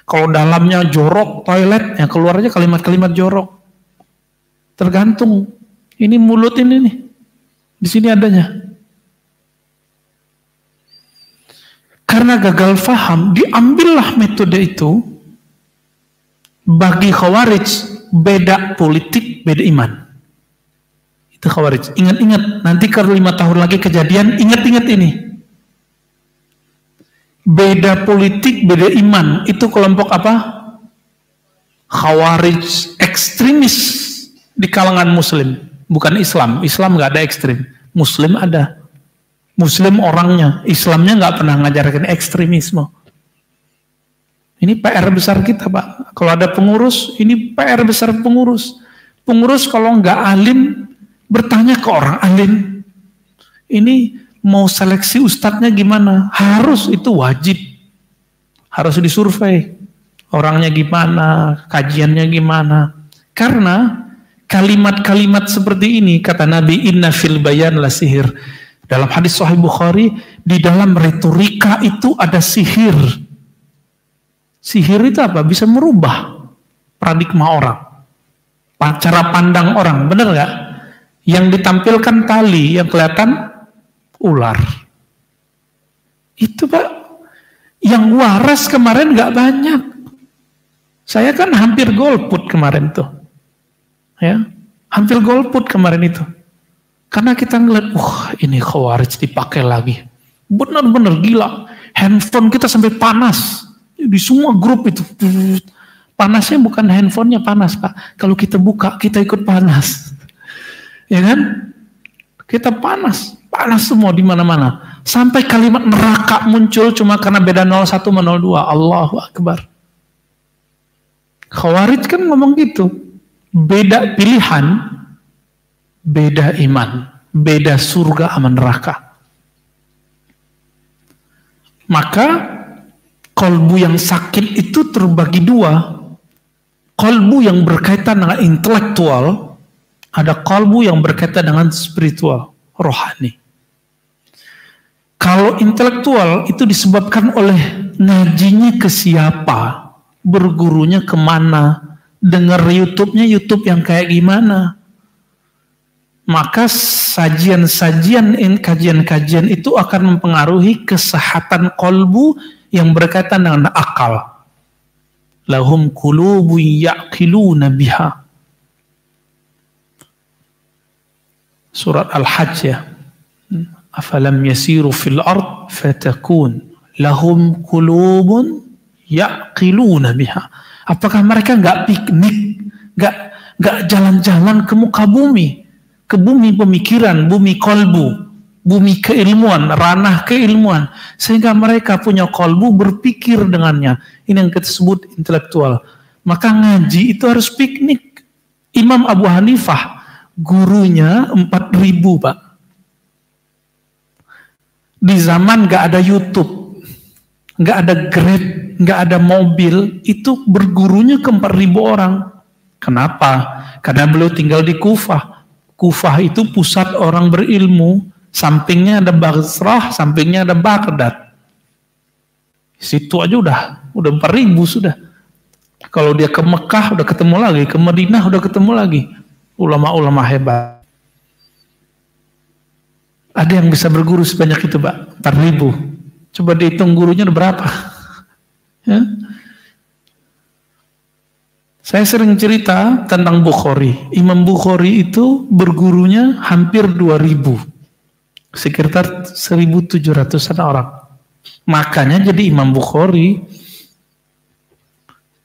Kalau dalamnya jorok toilet, ya keluarnya kalimat-kalimat jorok. Tergantung. Ini mulut ini nih. Di sini adanya. Karena gagal faham, diambillah metode itu. Bagi Khawarij, beda politik, beda iman. Itu Khawarij. Ingat-ingat, nanti kalau 5 tahun lagi kejadian, ingat-ingat ini. Beda politik, beda iman. Itu kelompok apa? Khawarij ekstremis di kalangan Muslim. Bukan Islam. Islam nggak ada ekstrim. Muslim ada. Muslim orangnya. Islamnya nggak pernah ngajarkan ekstremisme. Ini PR besar kita Pak. Kalau ada pengurus, ini PR besar pengurus. Pengurus kalau nggak alim, bertanya ke orang alim. Ini mau seleksi ustadznya gimana? Harus, itu wajib. Harus disurvei. Orangnya gimana, kajiannya gimana. Karena kalimat-kalimat seperti ini, kata Nabi, inna fil bayan la sihir. Dalam hadis Sahih Bukhari, di dalam retorika itu ada sihir. Sihir itu apa? Bisa merubah paradigma orang. Cara pandang orang, benar nggak? Yang ditampilkan tali, yang kelihatan ular. Itu Pak, yang waras kemarin nggak banyak. Saya kan hampir golput kemarin tuh. Ya, hampir golput kemarin itu. Karena kita ngeliat, ini Khawarij dipakai lagi. Benar-benar gila. Handphone kita sampai panas. Di semua grup itu. Panasnya bukan handphonenya panas Pak. Kalau kita buka, kita ikut panas. Ya kan? Kita panas. Panas semua di mana-mana. Sampai kalimat neraka muncul cuma karena beda 01 sama 02. Allahu Akbar. Khawarij kan ngomong gitu. Beda pilihan, beda iman. beda surga sama neraka. Maka kolbu yang sakit itu terbagi dua. Kolbu yang berkaitan dengan intelektual, ada kolbu yang berkaitan dengan spiritual, rohani. Kalau intelektual itu disebabkan oleh ngajinya ke siapa, bergurunya kemana, denger YouTube-nya YouTube yang kayak gimana. Maka kajian-kajian itu akan mempengaruhi kesehatan kolbu yang berkaitan dengan akal. Lahum qulubun ya'qiluna biha. Surat Al-Hajj ya. Afalam yasiru fil ard fatakun lahum qulubun ya'qiluna biha. Apakah mereka nggak piknik, nggak jalan-jalan ke muka bumi, ke bumi pemikiran, bumi kolbu, bumi keilmuan, ranah keilmuan, sehingga mereka punya kolbu berpikir dengannya. Ini yang kita sebut intelektual. Maka ngaji itu harus piknik. Imam Abu Hanifah gurunya 4.000 Pak. Di zaman gak ada YouTube, gak ada Grab, gak ada mobil, itu bergurunya ke 4.000 orang. Kenapa? Karena beliau tinggal di Kufah. Kufah itu pusat orang berilmu. Sampingnya ada Basrah, sampingnya ada Baghdad. Situ aja udah 4.000 sudah. Kalau dia ke Mekah udah ketemu lagi, ke Madinah udah ketemu lagi. Ulama-ulama hebat. Ada yang bisa berguru sebanyak itu, Pak? 4.000. Coba dihitung gurunya ada berapa? Ya. Saya sering cerita tentang Bukhari. Imam Bukhari itu bergurunya hampir 2.000. Sekitar 1.700-an orang. Makanya jadi Imam Bukhari.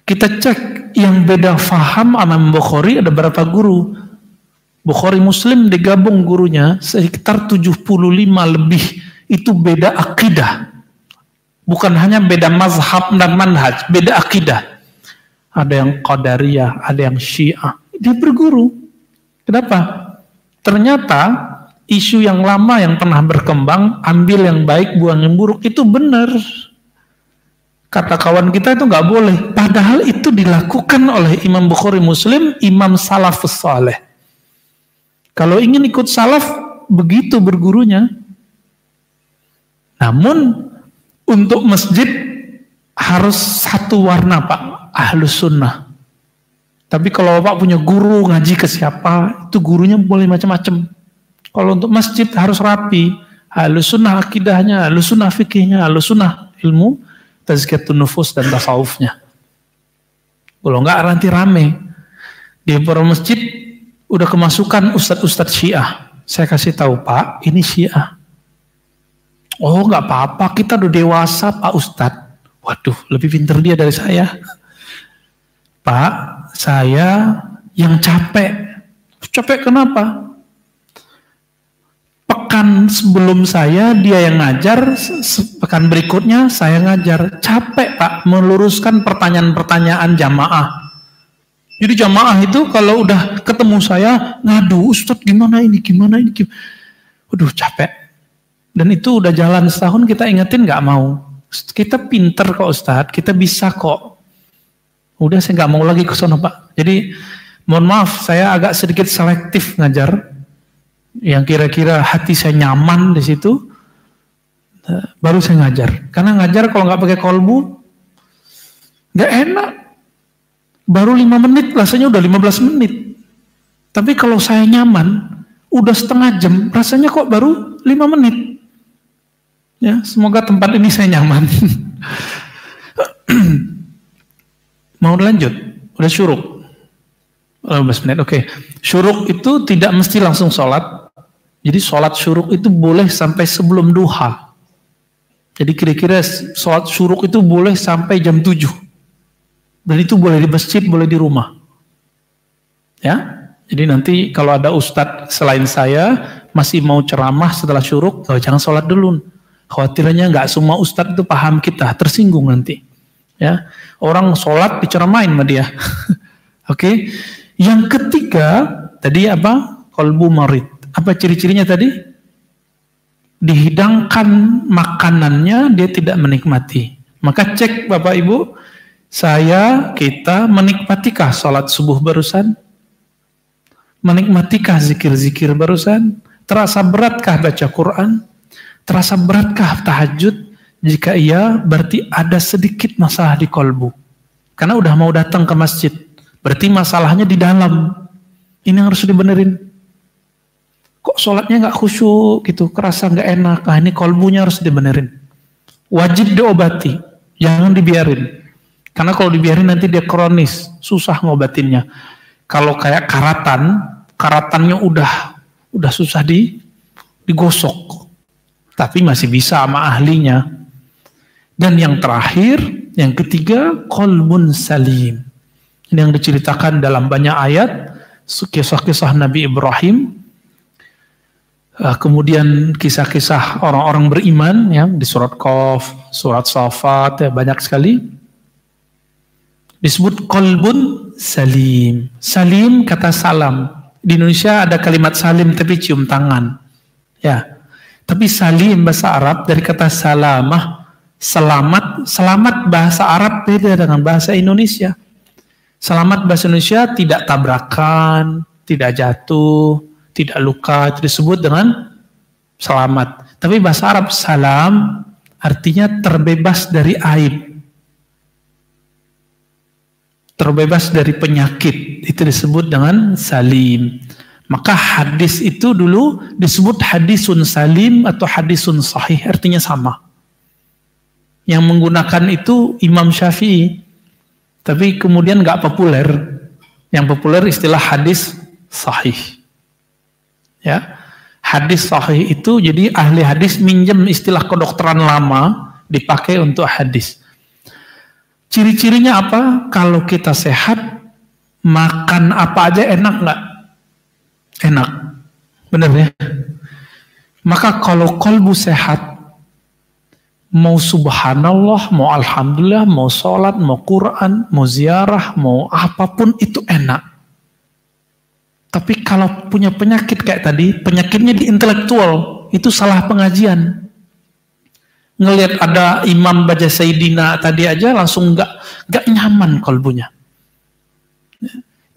Kita cek yang beda faham sama Imam Bukhari ada berapa guru. Bukhari Muslim digabung gurunya sekitar 75 lebih. Itu beda akidah. Bukan hanya beda mazhab dan manhaj, beda akidah. Ada yang Qadariyah, ada yang Syiah. Dia berguru. Kenapa? Ternyata isu yang lama yang pernah berkembang, ambil yang baik, buang yang buruk, itu benar. Kata kawan kita itu nggak boleh. Padahal itu dilakukan oleh Imam Bukhari Muslim, Imam Salafus Saleh. Kalau ingin ikut salaf, begitu bergurunya. Namun, untuk masjid harus satu warna Pak, Ahlus Sunnah. Tapi kalau Bapak punya guru ngaji ke siapa, itu gurunya boleh macam-macam. Kalau untuk masjid harus rapi, Ahlus Sunnah akidahnya, Ahlus Sunnah fikihnya, Ahlus Sunnah ilmu, tazkiyatun nufus dan tasawufnya. Kalau enggak nanti rame. Di beberapa masjid udah kemasukan ustadz-ustadz Syiah. Saya kasih tahu Pak, ini Syiah. Oh nggak apa-apa, kita udah dewasa Pak Ustadz. Waduh, lebih pintar dia dari saya. Pak, saya yang capek. Capek kenapa? Pekan sebelum saya dia yang ngajar, pekan berikutnya saya ngajar. Capek Pak, meluruskan pertanyaan-pertanyaan jamaah. Jadi jamaah itu kalau udah ketemu saya, ngadu, Ustadz gimana ini. Waduh capek. Dan itu udah jalan setahun kita ingetin gak mau. Kita pinter kok Ustadz, kita bisa kok. Udah saya gak mau lagi ke sana Pak. Jadi mohon maaf saya agak sedikit selektif ngajar. Yang kira-kira hati saya nyaman di situ, baru saya ngajar. Karena ngajar kalau gak pakai kolbu, gak enak. Baru 5 menit, rasanya udah 15 menit. Tapi kalau saya nyaman, udah setengah jam, rasanya kok baru 5 menit. Ya, semoga tempat ini saya nyaman. Mau lanjut? Udah syuruk? 15 menit, oke. Syuruk itu tidak mesti langsung sholat. Jadi sholat syuruk itu boleh sampai sebelum duha. Jadi kira-kira sholat syuruk itu boleh sampai jam 7. Dan itu boleh di masjid, boleh di rumah. Ya, jadi nanti kalau ada ustadz selain saya masih mau ceramah setelah syuruk, jangan sholat dulu. Khawatirnya nggak semua ustadz itu paham kita, tersinggung nanti. Ya, orang sholat diceramain sama dia. Oke. Yang ketiga tadi apa? Qalbu marid, Apa ciri-cirinya tadi? Dihidangkan makanannya, dia tidak menikmati. Maka cek Bapak Ibu, kita menikmatikah sholat subuh barusan? Menikmatikah zikir-zikir barusan? Terasa beratkah baca Quran? Terasa beratkah tahajud? Jika iya, berarti ada sedikit masalah di kolbu. Karena udah mau datang ke masjid. Berarti masalahnya di dalam. Ini harus dibenerin. Kok sholatnya nggak khusyuk gitu, kerasa nggak enak. Nah, ini kolbunya harus dibenerin. Wajib diobati. Jangan dibiarin. Karena kalau dibiarin nanti dia kronis. Susah ngobatinnya. Kalau kayak karatannya udah susah digosok. Tapi masih bisa sama ahlinya. Dan yang terakhir, yang ketiga, qalbun salim. Ini yang diceritakan dalam banyak ayat, kisah-kisah Nabi Ibrahim, kemudian kisah-kisah orang-orang beriman, ya, di surat Qaf, surat Safat, ya, banyak sekali. Disebut qalbun salim. Salim kata salam. Di Indonesia ada kalimat salim tapi cium tangan. Ya. Tapi salim bahasa Arab dari kata salamah. Selamat bahasa Arab beda dengan bahasa Indonesia. Selamat bahasa Indonesia tidak tabrakan, tidak jatuh, tidak luka, itu disebut dengan selamat. Tapi bahasa Arab salam artinya terbebas dari aib, terbebas dari penyakit, itu disebut dengan salim. Maka hadis itu dulu disebut hadisun salim atau hadisun sahih, artinya sama. Yang menggunakan itu Imam Syafi'i, tapi kemudian nggak populer. Yang populer istilah hadis sahih. Ya, hadis sahih itu jadi ahli hadis minjem istilah kedokteran lama dipakai untuk hadis. Ciri-cirinya apa? Kalau kita sehat, makan apa aja enak nggak? Enak, bener ya. Maka kalau kolbu sehat, mau subhanallah, mau alhamdulillah, mau sholat, mau Quran, mau ziarah, mau apapun itu enak. Tapi kalau punya penyakit kayak tadi, penyakitnya di intelektual, itu salah pengajian. Ngelihat ada imam baca Sayyidina tadi aja langsung nggak nyaman kolbunya.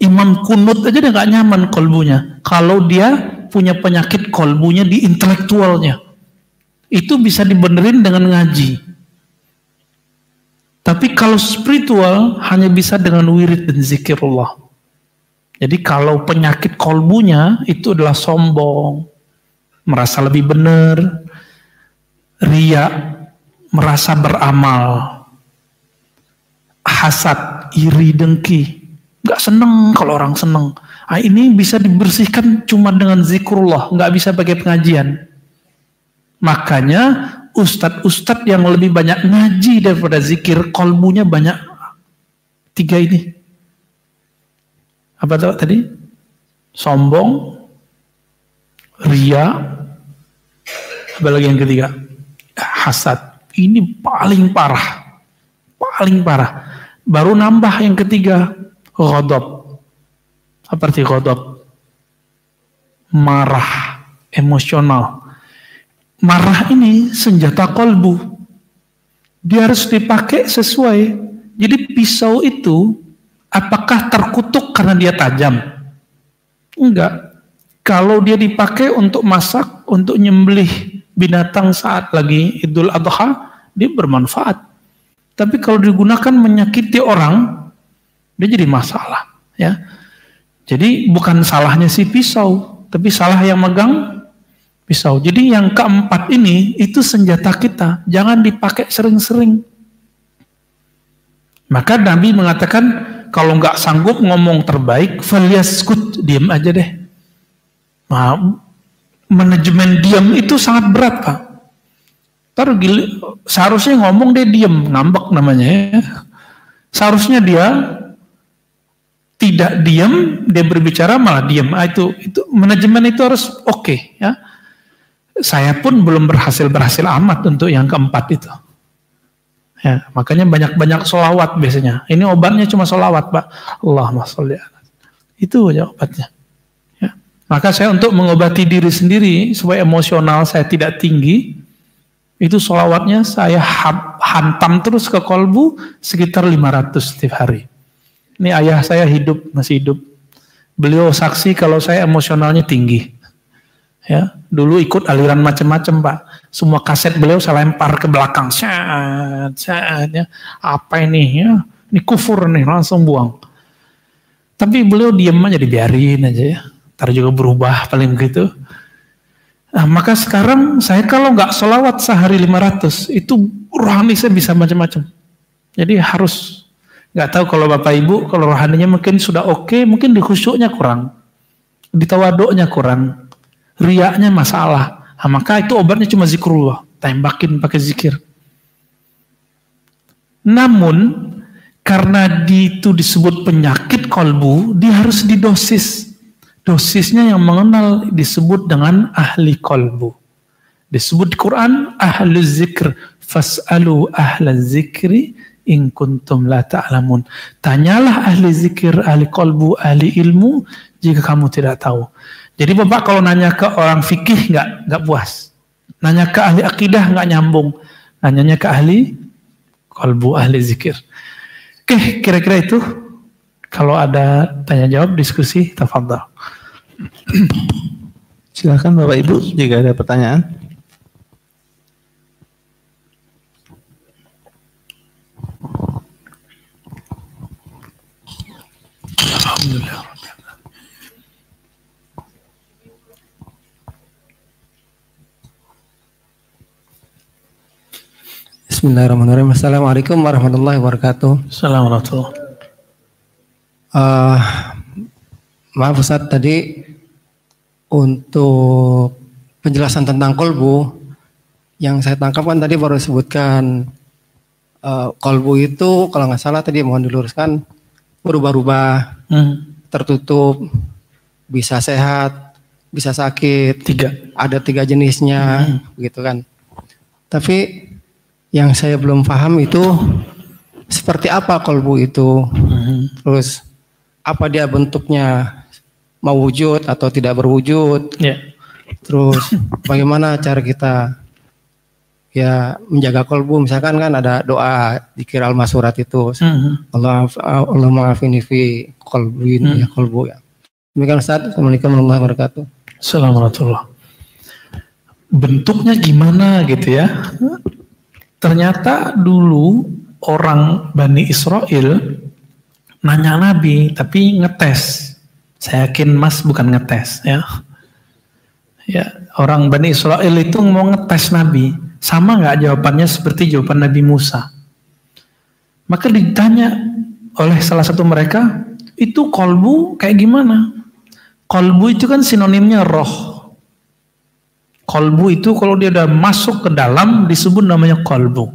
Imam kunut aja dia nggak nyaman kolbunya. Kalau dia punya penyakit kolbunya di intelektualnya. Itu bisa dibenerin dengan ngaji. Tapi kalau spiritual hanya bisa dengan wirid dan zikirullah. Jadi kalau penyakit kolbunya itu adalah sombong, merasa lebih benar, riya, merasa beramal, hasad, iri, dengki, nggak seneng kalau orang seneng. Ini bisa dibersihkan cuma dengan zikrullah, nggak bisa pakai pengajian. Makanya ustadz-ustadz yang lebih banyak ngaji daripada zikir, kolbunya banyak 3 ini. Apa tadi? Sombong, riya, apa lagi yang ketiga? Hasad. Ini paling parah. Paling parah. Baru nambah yang ketiga, ghadab. Apa arti ghadab? Marah, emosional. Marah ini senjata kolbu. Dia harus dipakai sesuai. Jadi pisau itu apakah terkutuk karena dia tajam? Enggak. Kalau dia dipakai untuk masak, untuk nyembelih binatang saat lagi Idul Adha, dia bermanfaat. Tapi kalau digunakan menyakiti orang, dia jadi masalah. Ya. Jadi bukan salahnya si pisau, tapi salah yang megang pisau. Jadi yang keempat ini itu senjata kita, jangan dipakai sering-sering. Maka Nabi mengatakan kalau nggak sanggup ngomong terbaik, falyaskut, diam aja deh. Nah, manajemen diam itu sangat berat, Pak. Seharusnya ngomong dia diam, ngambek namanya ya. Seharusnya dia tidak diam, dia berbicara malah diam. Itu manajemen itu harus oke, ya. Saya pun belum berhasil amat untuk yang keempat itu. Ya, makanya banyak-banyak sholawat biasanya. Ini obatnya cuma sholawat, Pak. Allahumma sholli ala. Itu aja obatnya. Ya. Maka saya untuk mengobati diri sendiri supaya emosional saya tidak tinggi, itu sholawatnya saya hantam terus ke kolbu sekitar 500 setiap hari. Ini ayah saya masih hidup. Beliau saksi kalau saya emosionalnya tinggi. Ya, dulu ikut aliran macam-macam Pak. Semua kaset beliau saya lempar ke belakang. Ya. Apa ini? Ya, ini kufur nih, langsung buang. Tapi beliau diam aja, dibiarin aja ya. Ntar juga berubah paling begitu. Nah, maka sekarang saya kalau nggak sholawat sehari 500, itu rohani saya bisa macam-macam. Jadi harus, nggak tahu kalau Bapak Ibu, kalau rohaninya mungkin sudah oke, mungkin di khusyuknya kurang, di tawaduknya kurang, riaknya masalah. Nah, maka itu obatnya cuma zikrullah, tembakin pakai zikir. Namun karena itu disebut penyakit kolbu, dia harus didosis. Dosisnya yang mengenal disebut dengan ahli kolbu. Disebut di Quran ahli zikr, fas'alu ahla zikri in kuntum la ta'lamun. Tanyalah ahli zikir, ahli kolbu, ahli ilmu jika kamu tidak tahu. Jadi Bapak kalau nanya ke orang fikih nggak puas. Nanya ke ahli akidah nggak nyambung. Nanyanya ke ahli kolbu, ahli zikir. Oke, kira-kira itu. Kalau ada tanya jawab, diskusi, tafadhal. Silakan Bapak Ibu jika ada pertanyaan. Alhamdulillah. Bismillahirrahmanirrahim. Assalamualaikum warahmatullahi wabarakatuh. Assalamualaikum. Maaf Ustaz, tadi untuk penjelasan tentang kolbu yang saya tangkap kan tadi baru sebutkan kolbu itu kalau nggak salah tadi mohon diluruskan berubah-ubah, tertutup, bisa sehat, bisa sakit, ada 3 jenisnya, begitu kan. Tapi yang saya belum paham itu seperti apa kolbu itu, terus apa dia bentuknya, mau wujud atau tidak berwujud, terus bagaimana cara kita ya menjaga kolbu, misalkan kan ada doa zikir al-masurat itu, Allah maafini fi kolbin ya kolbu ya. Demikian Ustaz. Assalamualaikum warahmatullahi wabarakatuh. Assalamualaikum. Bentuknya gimana gitu ya? Ternyata dulu orang Bani Israel nanya Nabi, tapi ngetes. Saya yakin Mas bukan ngetes ya. Ya, orang Bani Israel itu mau ngetes Nabi. Sama nggak jawabannya seperti jawaban Nabi Musa? Maka ditanya oleh salah satu mereka, itu kolbu kayak gimana? Kolbu itu kan sinonimnya roh. Kolbu itu kalau dia udah masuk ke dalam disebut namanya kolbu.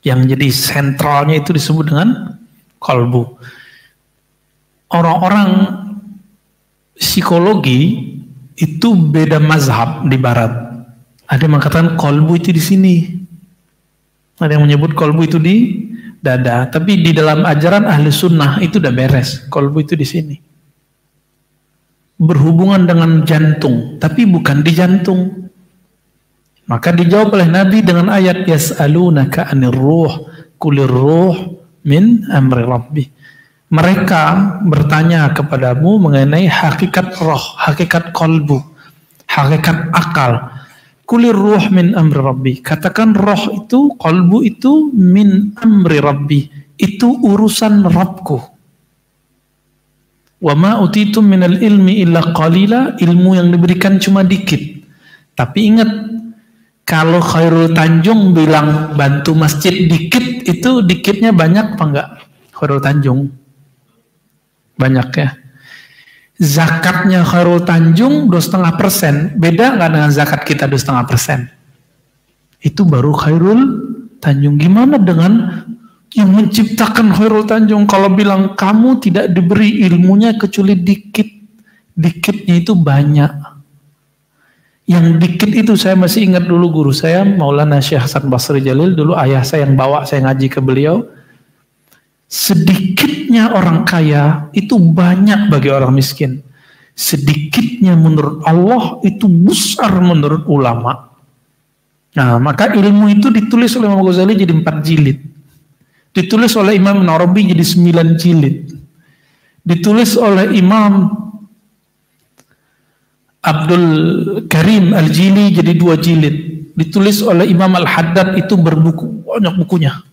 Yang jadi sentralnya itu disebut dengan kolbu. Orang-orang psikologi itu beda mazhab di barat. Ada yang mengatakan kolbu itu di sini. Ada yang menyebut kolbu itu di dada. Tapi di dalam ajaran ahli sunnah itu udah beres. Kolbu itu di sini. Berhubungan dengan jantung, tapi bukan di jantung. Maka dijawab oleh Nabi dengan ayat yas'alunaka 'anir ruh qulir ruh min amri rabbi. Mereka bertanya kepadamu mengenai hakikat roh, hakikat kolbu, hakikat akal. Qulir ruh min amri rabbi. Katakan roh itu, kolbu itu min amri rabbi. Itu urusan Rabbku. Wa ma utitum minal ilmi illa qalila, ilmu yang diberikan cuma dikit. Tapi ingat, kalau Khairul Tanjung bilang bantu masjid dikit, itu dikitnya banyak apa enggak? Khairul Tanjung banyak ya. Zakatnya Khairul Tanjung 2,5%, beda nggak dengan zakat kita 2,5%? Itu baru Khairul Tanjung. Gimana dengan yang menciptakan Khairul Tanjung? Kalau bilang kamu tidak diberi ilmunya kecuali dikit, dikitnya itu banyak. Yang dikit itu saya masih ingat dulu guru saya Maulana Syekh Hasan Basri Jalil, dulu ayah saya yang bawa saya ngaji ke beliau. Sedikitnya orang kaya itu banyak bagi orang miskin. sedikitnya menurut Allah itu besar menurut ulama. Nah, maka ilmu itu ditulis oleh Imam Ghazali jadi 4 jilid. Ditulis oleh Imam Narabi jadi 9 jilid. Ditulis oleh Imam Abdul Karim Al-Jili jadi 2 jilid. Ditulis oleh Imam Al-Haddad itu berbuku, banyak bukunya.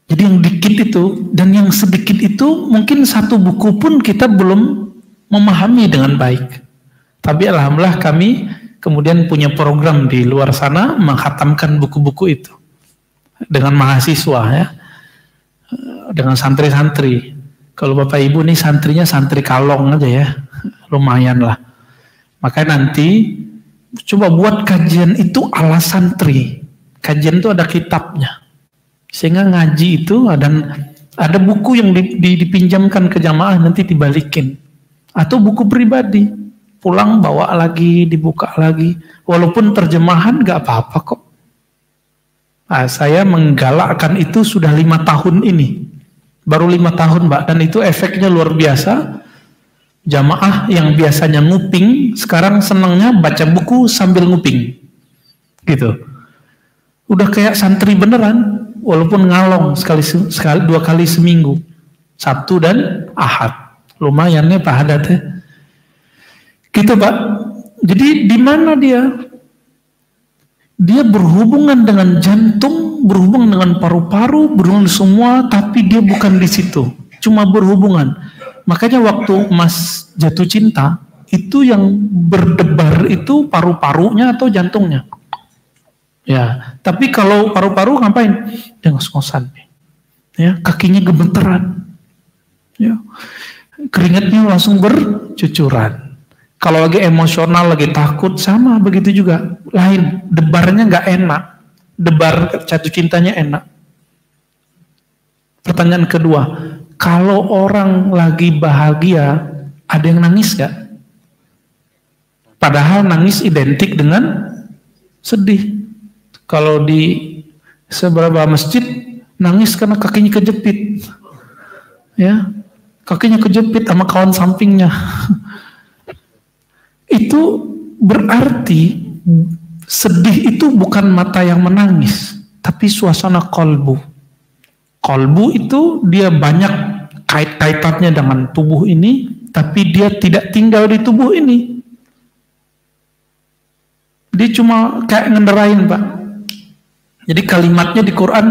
Jadi yang dikit itu dan yang sedikit itu mungkin 1 buku pun kita belum memahami dengan baik. Tapi alhamdulillah kami kemudian punya program di luar sana menghatamkan buku-buku itu dengan mahasiswa ya, dengan santri-santri. Kalau Bapak Ibu nih santrinya santri kalong aja ya, lumayan lah. Maka nanti coba buat kajian itu ala santri. Kajian itu ada kitabnya. Sehingga ngaji itu dan ada buku yang dipinjamkan ke jamaah nanti dibalikin. Atau buku pribadi. Pulang bawa lagi, dibuka lagi. Walaupun terjemahan gak apa-apa kok. Nah, saya menggalakkan itu sudah 5 tahun ini. Baru 5 tahun Mbak. Dan itu efeknya luar biasa. Jamaah yang biasanya nguping, sekarang senangnya baca buku sambil nguping. Gitu. Udah kayak santri beneran. Walaupun ngalong sekali 2 kali seminggu, Sabtu dan Ahad. Lumayan nih Pak Haddad ya. Gitu Pak. Jadi di mana dia? Dia berhubungan dengan jantung, berhubungan dengan paru-paru, berhubungan semua, tapi dia bukan di situ. Cuma berhubungan. Makanya waktu Mas jatuh cinta, itu yang berdebar itu paru-parunya atau jantungnya. Ya, tapi kalau paru-paru ngapain? Dia ngos-ngosan. Ya, kakinya gemeteran. Ya. Keringatnya langsung bercucuran. Kalau lagi emosional, lagi takut, sama begitu juga. Lain, debarnya nggak enak. Debar jatuh cintanya enak. Pertanyaan kedua, kalau orang lagi bahagia, ada yang nangis nggak? Padahal nangis identik dengan sedih. Kalau di seberapa masjid nangis karena kakinya kejepit, ya, kakinya kejepit sama kawan sampingnya. Itu berarti sedih itu bukan mata yang menangis, tapi suasana kolbu. Kolbu itu dia banyak kaitannya dengan tubuh ini, tapi dia tidak tinggal di tubuh ini. Dia cuma kayak ngenderain Pak. Jadi kalimatnya di Quran,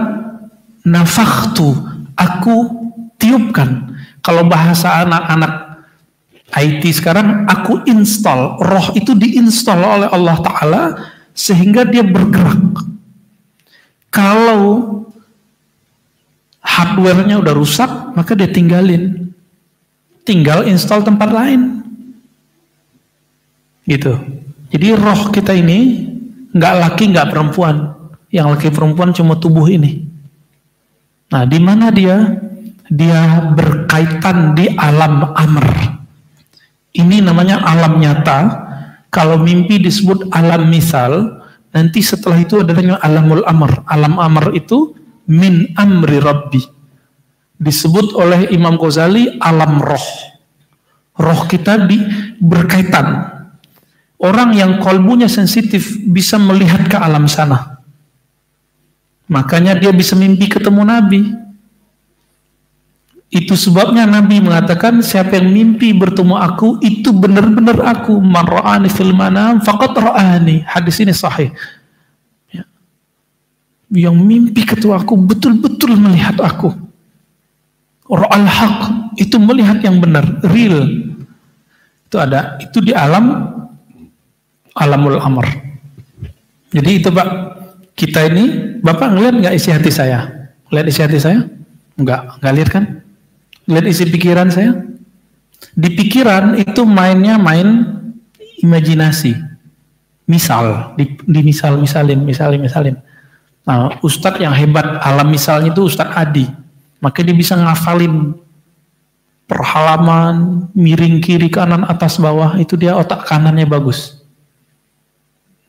nafakhtu, aku tiupkan. Kalau bahasa anak-anak IT sekarang, aku install. Roh itu diinstal oleh Allah Ta'ala sehingga dia bergerak. Kalau hardware-nya udah rusak, maka dia tinggalin. Tinggal install tempat lain. Gitu. Jadi roh kita ini nggak laki, nggak perempuan. Yang laki perempuan cuma tubuh ini. Nah, di mana dia? Dia berkaitan di alam amr. Ini namanya alam nyata. Kalau mimpi disebut alam misal, nanti setelah itu ada namanya alamul amr. Alam amr itu min amri rabbi. Disebut oleh Imam Ghazali alam roh. Roh kita berkaitan. Orang yang kolbunya sensitif bisa melihat ke alam sana. Makanya dia bisa mimpi ketemu Nabi. Itu sebabnya Nabi mengatakan siapa yang mimpi bertemu aku itu benar-benar aku. Man ra'ani fil manam faqad ra'ani. Hadis ini sahih. Ya. Yang mimpi ketemu aku betul-betul melihat aku. Ra'al haq itu melihat yang benar, real. Itu ada, itu di alamul amr. Jadi itu Pak, kita ini, Bapak ngeliat nggak isi hati saya? Lihat isi hati saya? Nggak lihat kan? Lihat isi pikiran saya? Di pikiran itu main imajinasi. Misal, misalin. Nah, Ustadz yang hebat alam misalnya itu Ustadz Adi. Maka dia bisa ngafalin per halaman, miring kiri kanan atas bawah, itu dia otak kanannya bagus.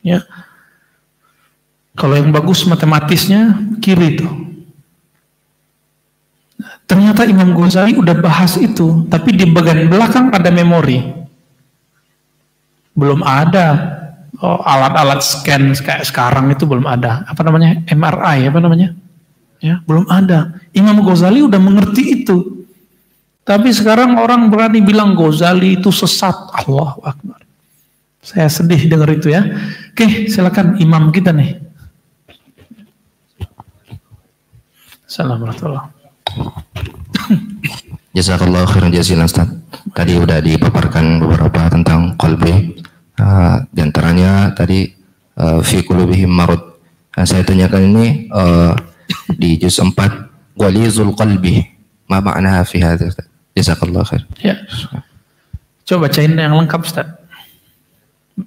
Ya. Kalau yang bagus matematisnya kiri tuh. Ternyata Imam Ghazali udah bahas itu, tapi di bagian belakang ada memori. Belum ada alat-alat scan kayak sekarang itu belum ada. Apa namanya? MRI apa namanya? Ya, belum ada. Imam Ghazali udah mengerti itu. Tapi sekarang orang berani bilang Ghazali itu sesat. Allahu Akbar. Saya sedih dengar itu ya. Oke, silakan imam kita nih. Assalamualaikum. Jazakallahu khairan jazilan Ustaz. Tadi udah dipaparkan beberapa tentang qalbi. Di antaranya tadi fi qulubihim marad. Saya tanyakan ini di juz 4 ghalizul qalbi. Ma ma'naha fi hadza Ustaz? Jazakallahu khair. Ya. Coba bacain yang lengkap Ustaz.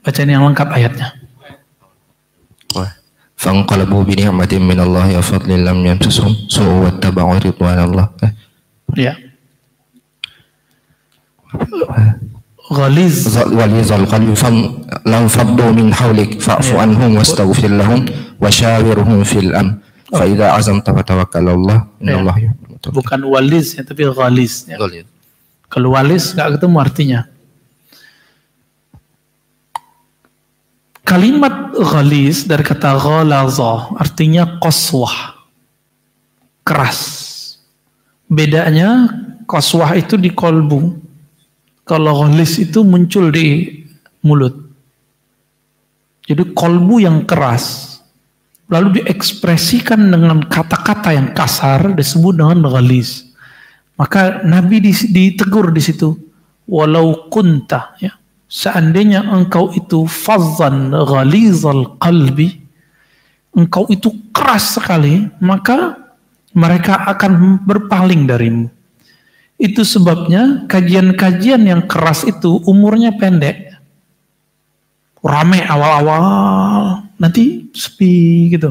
Bacain yang lengkap ayatnya. Fanqalabu bi ni'matin min Allah wa fadlin lam yamsasuhum su'un wattaba'u ridwanallah. Ya. Ghalizal qalbi lam faddu min hawlik fa'fu anhum wastaghfir lahum wa shawirhum fil amr fa idza azamta fatawakkal 'ala Allah innallaha yuhibbul muttaqin. Bukan waliz ya, tapi ghaliz ya. Kalau waliz enggak ketemu artinya. Kalimat ghaliz dari kata ghalaza artinya qaswah, keras. Bedanya qaswah itu di kolbu, kalau ghaliz itu muncul di mulut. Jadi kolbu yang keras lalu diekspresikan dengan kata-kata yang kasar disebut dengan ghaliz. Maka Nabi ditegur di situ, walau kunta, ya. Seandainya engkau itu fazzan ghalizal qalbi, engkau itu keras sekali, maka mereka akan berpaling darimu. Itu sebabnya kajian-kajian yang keras itu umurnya pendek. Rame awal-awal, nanti sepi gitu.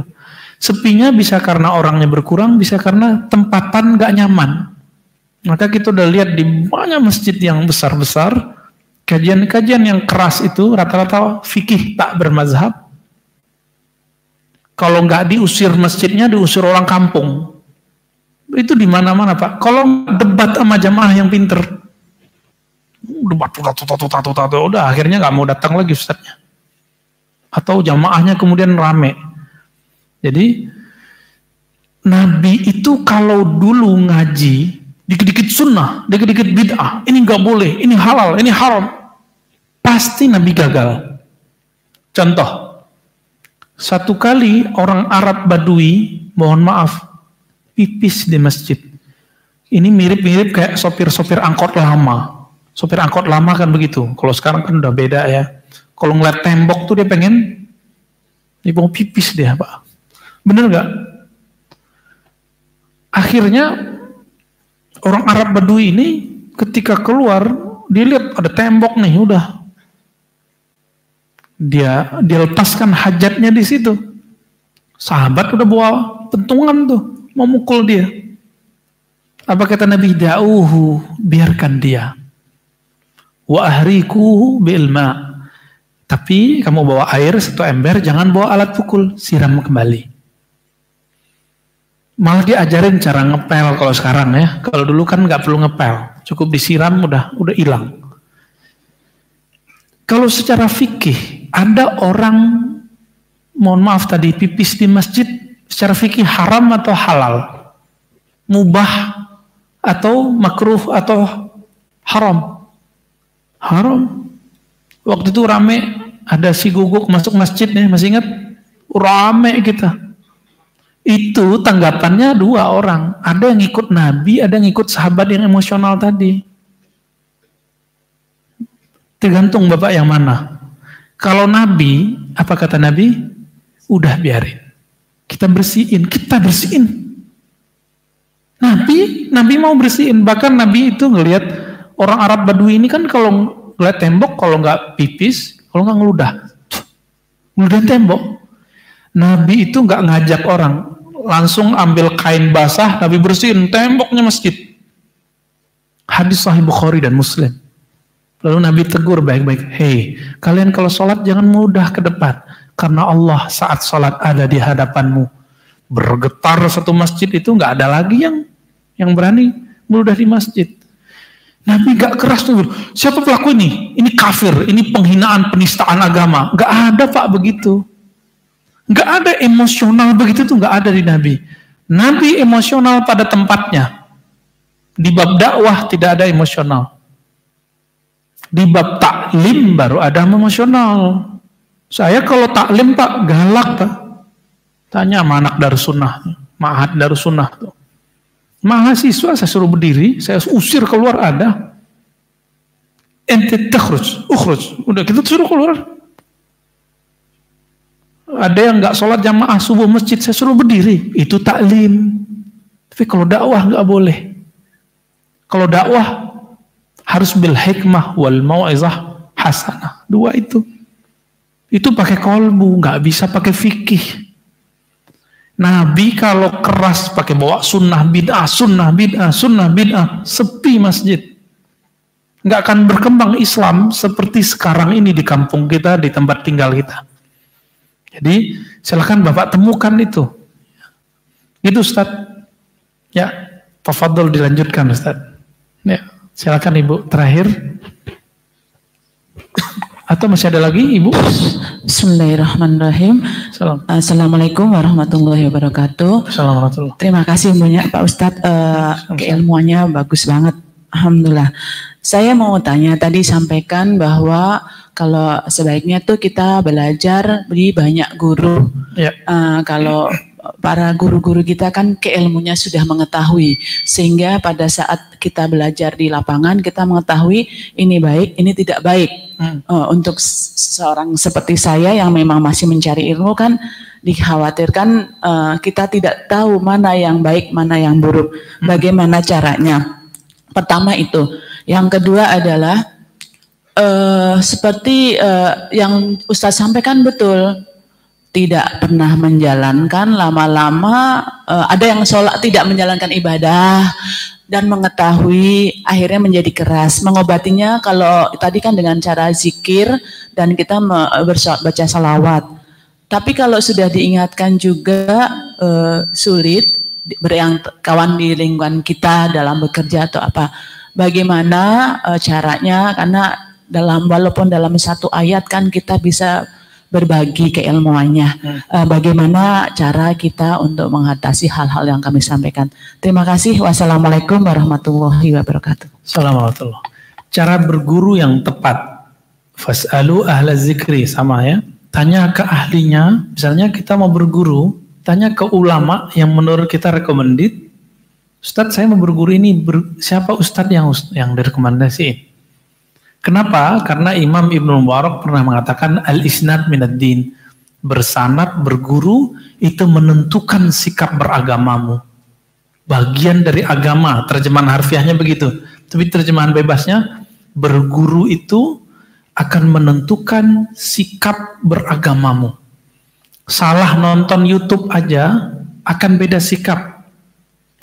Sepinya bisa karena orangnya berkurang, bisa karena tempatan gak nyaman. Maka kita udah lihat di banyak masjid yang besar-besar, kajian-kajian yang keras itu rata-rata fikih tak bermazhab. Kalau nggak diusir masjidnya, diusir orang kampung. Itu di mana-mana Pak. Kalau debat sama jamaah yang pinter, debat udah akhirnya nggak mau datang lagi ustadznya. Atau jamaahnya kemudian rame. Jadi Nabi itu kalau dulu ngaji dikit-dikit sunnah, dikit-dikit bid'ah, ini nggak boleh, ini halal, ini haram, pasti Nabi gagal. Contoh, satu kali orang Arab Badui, mohon maaf, pipis di masjid. Ini mirip-mirip kayak sopir-sopir angkot lama. Sopir angkot lama kan begitu. Kalau sekarang kan udah beda ya. Kalau ngeliat tembok tuh dia pengen, dia mau pipis dia Pak. Bener nggak? Akhirnya orang Arab Badui ini ketika keluar, dia lihat ada tembok nih, udah. Dia lepaskan hajatnya di situ. Sahabat udah bawa pentungan tuh, mau mukul dia. Apa kata Nabi? Da'uhu, biarkan dia. Wa ahrikuhu bil ma. Tapi kamu bawa air satu ember, jangan bawa alat pukul, siram kembali. Malah diajarin cara ngepel kalau sekarang ya. Kalau dulu kan nggak perlu ngepel, cukup disiram udah hilang. Kalau secara fikih ada orang, mohon maaf tadi pipis di masjid, secara fikih haram atau halal, mubah atau makruh atau haram? Haram. Waktu itu rame, ada si guguk masuk masjid nih, masih ingat? Rame kita. Itu tanggapannya dua orang. Ada yang ikut Nabi, ada yang ikut sahabat yang emosional tadi. Tergantung Bapak yang mana. Kalau Nabi, apa kata Nabi? Udah biarin. Kita bersihin. Nabi mau bersihin. Bahkan Nabi itu ngelihat orang Arab Badui ini kan kalau ngeliat tembok, kalau nggak pipis, kalau nggak ngeludah tembok. Nabi itu nggak ngajak orang, langsung ambil kain basah, Nabi bersihin temboknya masjid. Hadis Sahih Bukhari dan Muslim. Lalu Nabi tegur baik-baik, hei, kalian kalau sholat jangan mudah ke depan, karena Allah saat sholat ada di hadapanmu. Bergetar satu masjid itu nggak ada lagi yang yang berani meludah di masjid. Nabi gak keras tuh, siapa pelaku ini? Ini kafir, ini penghinaan, penistaan agama. Gak ada Pak begitu. Gak ada emosional begitu tuh, gak ada di Nabi. Nabi emosional pada tempatnya. Di bab dakwah tidak ada emosional. Di bab taklim baru ada emosional. Saya kalau taklim Pak galak Pak. Tanya sama anak Darussunnah, Ma'had Darussunnah tuh. Mahasiswa saya suruh berdiri, saya usir keluar ada. Ente takhruj, ukhruj. Udah kita suruh keluar. Ada yang nggak sholat jamaah subuh masjid, saya suruh berdiri. Itu taklim. Tapi kalau dakwah nggak boleh. Kalau dakwah harus bil hikmah wal mau'izah hasanah. Dua itu. Itu pakai kolbu, nggak bisa pakai fikih. Nabi kalau keras pakai bawa sunnah bid'ah, sepi masjid. Nggak akan berkembang Islam seperti sekarang ini di kampung kita, di tempat tinggal kita. Jadi silakan Bapak temukan itu. Itu Ustaz. Ya, tafadhol dilanjutkan Ustaz. Ya, silakan Ibu terakhir. Atau masih ada lagi Ibu? Bismillahirrahmanirrahim. Assalamualaikum warahmatullahi wabarakatuh. Assalamualaikum. Terima kasih banyak Pak Ustadz, keilmuannya bagus banget. Alhamdulillah. Saya mau tanya, tadi sampaikan bahwa kalau sebaiknya tuh kita belajar di banyak guru. Ya. Kalau para guru-guru kita kan keilmunya sudah mengetahui, sehingga pada saat kita belajar di lapangan kita mengetahui ini baik, ini tidak baik. Untuk seorang seperti saya yang memang masih mencari ilmu kan dikhawatirkan kita tidak tahu mana yang baik, mana yang buruk. Bagaimana caranya? Pertama itu. Yang kedua adalah seperti yang Ustadz sampaikan betul. Tidak pernah menjalankan, lama-lama ada yang sholat tidak menjalankan ibadah dan mengetahui akhirnya menjadi keras. Mengobatinya kalau tadi kan dengan cara zikir dan kita baca salawat. Tapi kalau sudah diingatkan juga sulit, yang kawan di lingkungan kita dalam bekerja atau apa, bagaimana caranya? Karena walaupun dalam satu ayat kan kita bisa berbagi keilmuannya. Bagaimana cara kita untuk mengatasi hal-hal yang kami sampaikan. Terima kasih. Wassalamualaikum warahmatullahi wabarakatuh. Assalamualaikum. Cara berguru yang tepat. Fas'alu ahla zikri, sama ya. Tanya ke ahlinya. Misalnya kita mau berguru, tanya ke ulama yang menurut kita recommended. Ustadz saya mau berguru ini, siapa Ustadz yang direkomendasiin? Kenapa? Karena Imam Ibnu Mubarak pernah mengatakan al-isnad minad din. Bersanad, berguru, itu menentukan sikap beragamamu. Bagian dari agama, terjemahan harfiahnya begitu. Tapi terjemahan bebasnya, berguru itu akan menentukan sikap beragamamu. Salah nonton YouTube aja, akan beda sikap.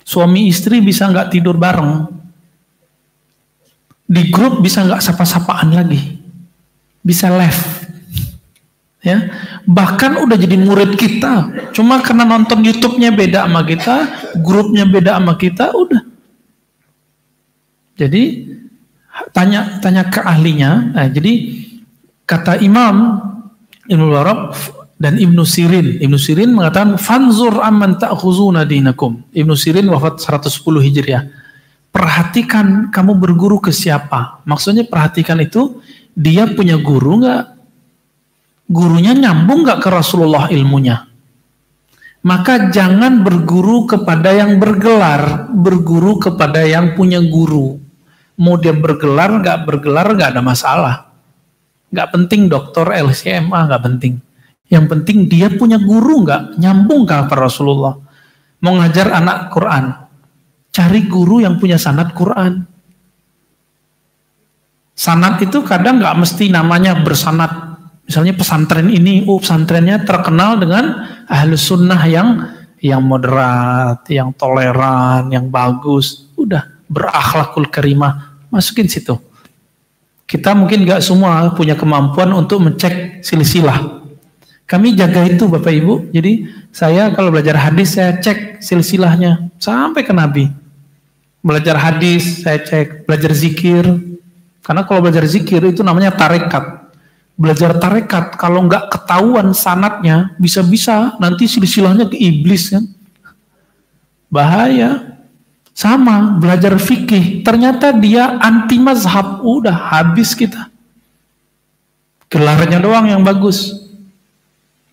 Suami istri bisa nggak tidur bareng. Di grup bisa nggak sapa-sapaan lagi, bisa left, ya. Bahkan udah jadi murid kita, cuma karena nonton YouTube-nya beda sama kita, grupnya beda sama kita, udah. Jadi tanya ke ahlinya. Nah, jadi kata Imam Ibnu Mubarak dan Ibnu Sirin mengatakan fanzur amman ta'khuzuna dinakum. Ibnu Sirin wafat 110 Hijriah. Perhatikan kamu berguru ke siapa. Maksudnya perhatikan itu dia punya guru nggak? Gurunya nyambung nggak ke Rasulullah ilmunya? Maka jangan berguru kepada yang bergelar, berguru kepada yang punya guru. Mau dia bergelar nggak ada masalah. Nggak penting doktor LCMA, nggak penting. Yang penting dia punya guru nggak? Nyambung ke Rasulullah. Mau ngajar anak Quran. Cari guru yang punya sanad Quran. Sanad itu kadang nggak mesti namanya bersanad. Misalnya pesantren ini, pesantrennya terkenal dengan ahlus sunnah yang moderat, yang toleran, yang bagus. Udah, berakhlakul karimah, masukin situ. Kita mungkin nggak semua punya kemampuan untuk mencek silsilah. Kami jaga itu Bapak Ibu. Jadi saya kalau belajar hadis saya cek silsilahnya sampai ke Nabi. Belajar hadis, saya cek. Belajar zikir. Karena kalau belajar zikir itu namanya tarekat. Belajar tarekat, kalau nggak ketahuan sanatnya, bisa-bisa nanti silsilahnya ke iblis kan. Bahaya. Sama, belajar fikih. Ternyata dia anti mazhab. Udah, habis kita. Gelarnya doang yang bagus.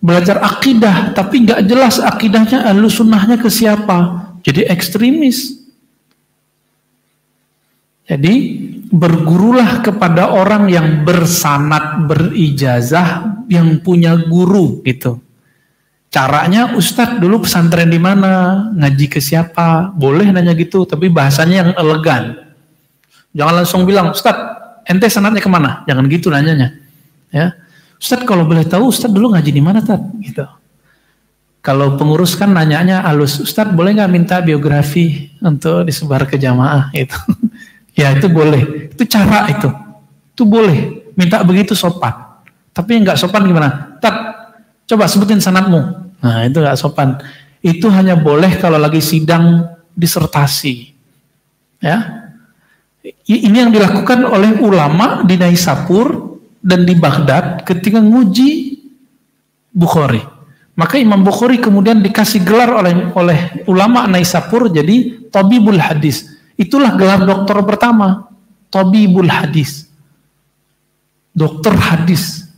Belajar akidah, tapi nggak jelas akidahnya ahlus sunnahnya ke siapa. Jadi ekstremis. Jadi bergurulah kepada orang yang bersanad, berijazah, yang punya guru gitu. Caranya, Ustadz dulu pesantren di mana, ngaji ke siapa, boleh nanya gitu, tapi bahasanya yang elegan. Jangan langsung bilang, Ustadz, ente sanadnya kemana? Jangan gitu nanyanya. Ya, Ustadz kalau boleh tahu, Ustadz dulu ngaji di mana, Tad? Gitu. Kalau pengurus kan nanyanya halus, Ustadz boleh nggak minta biografi untuk disebar ke jamaah? Itu. Ya itu boleh, itu cara itu boleh, minta begitu sopan. Tapi yang nggak sopan gimana? Tat, coba sebutin sanadmu. Nah itu nggak sopan. Itu hanya boleh kalau lagi sidang disertasi. Ya, ini yang dilakukan oleh ulama di Naisapur dan di Baghdad ketika nguji Bukhari. Maka Imam Bukhari kemudian dikasih gelar oleh ulama Naisapur jadi Tabibul Hadis. Itulah gelar dokter pertama, Tabibul Hadis. Dokter hadis.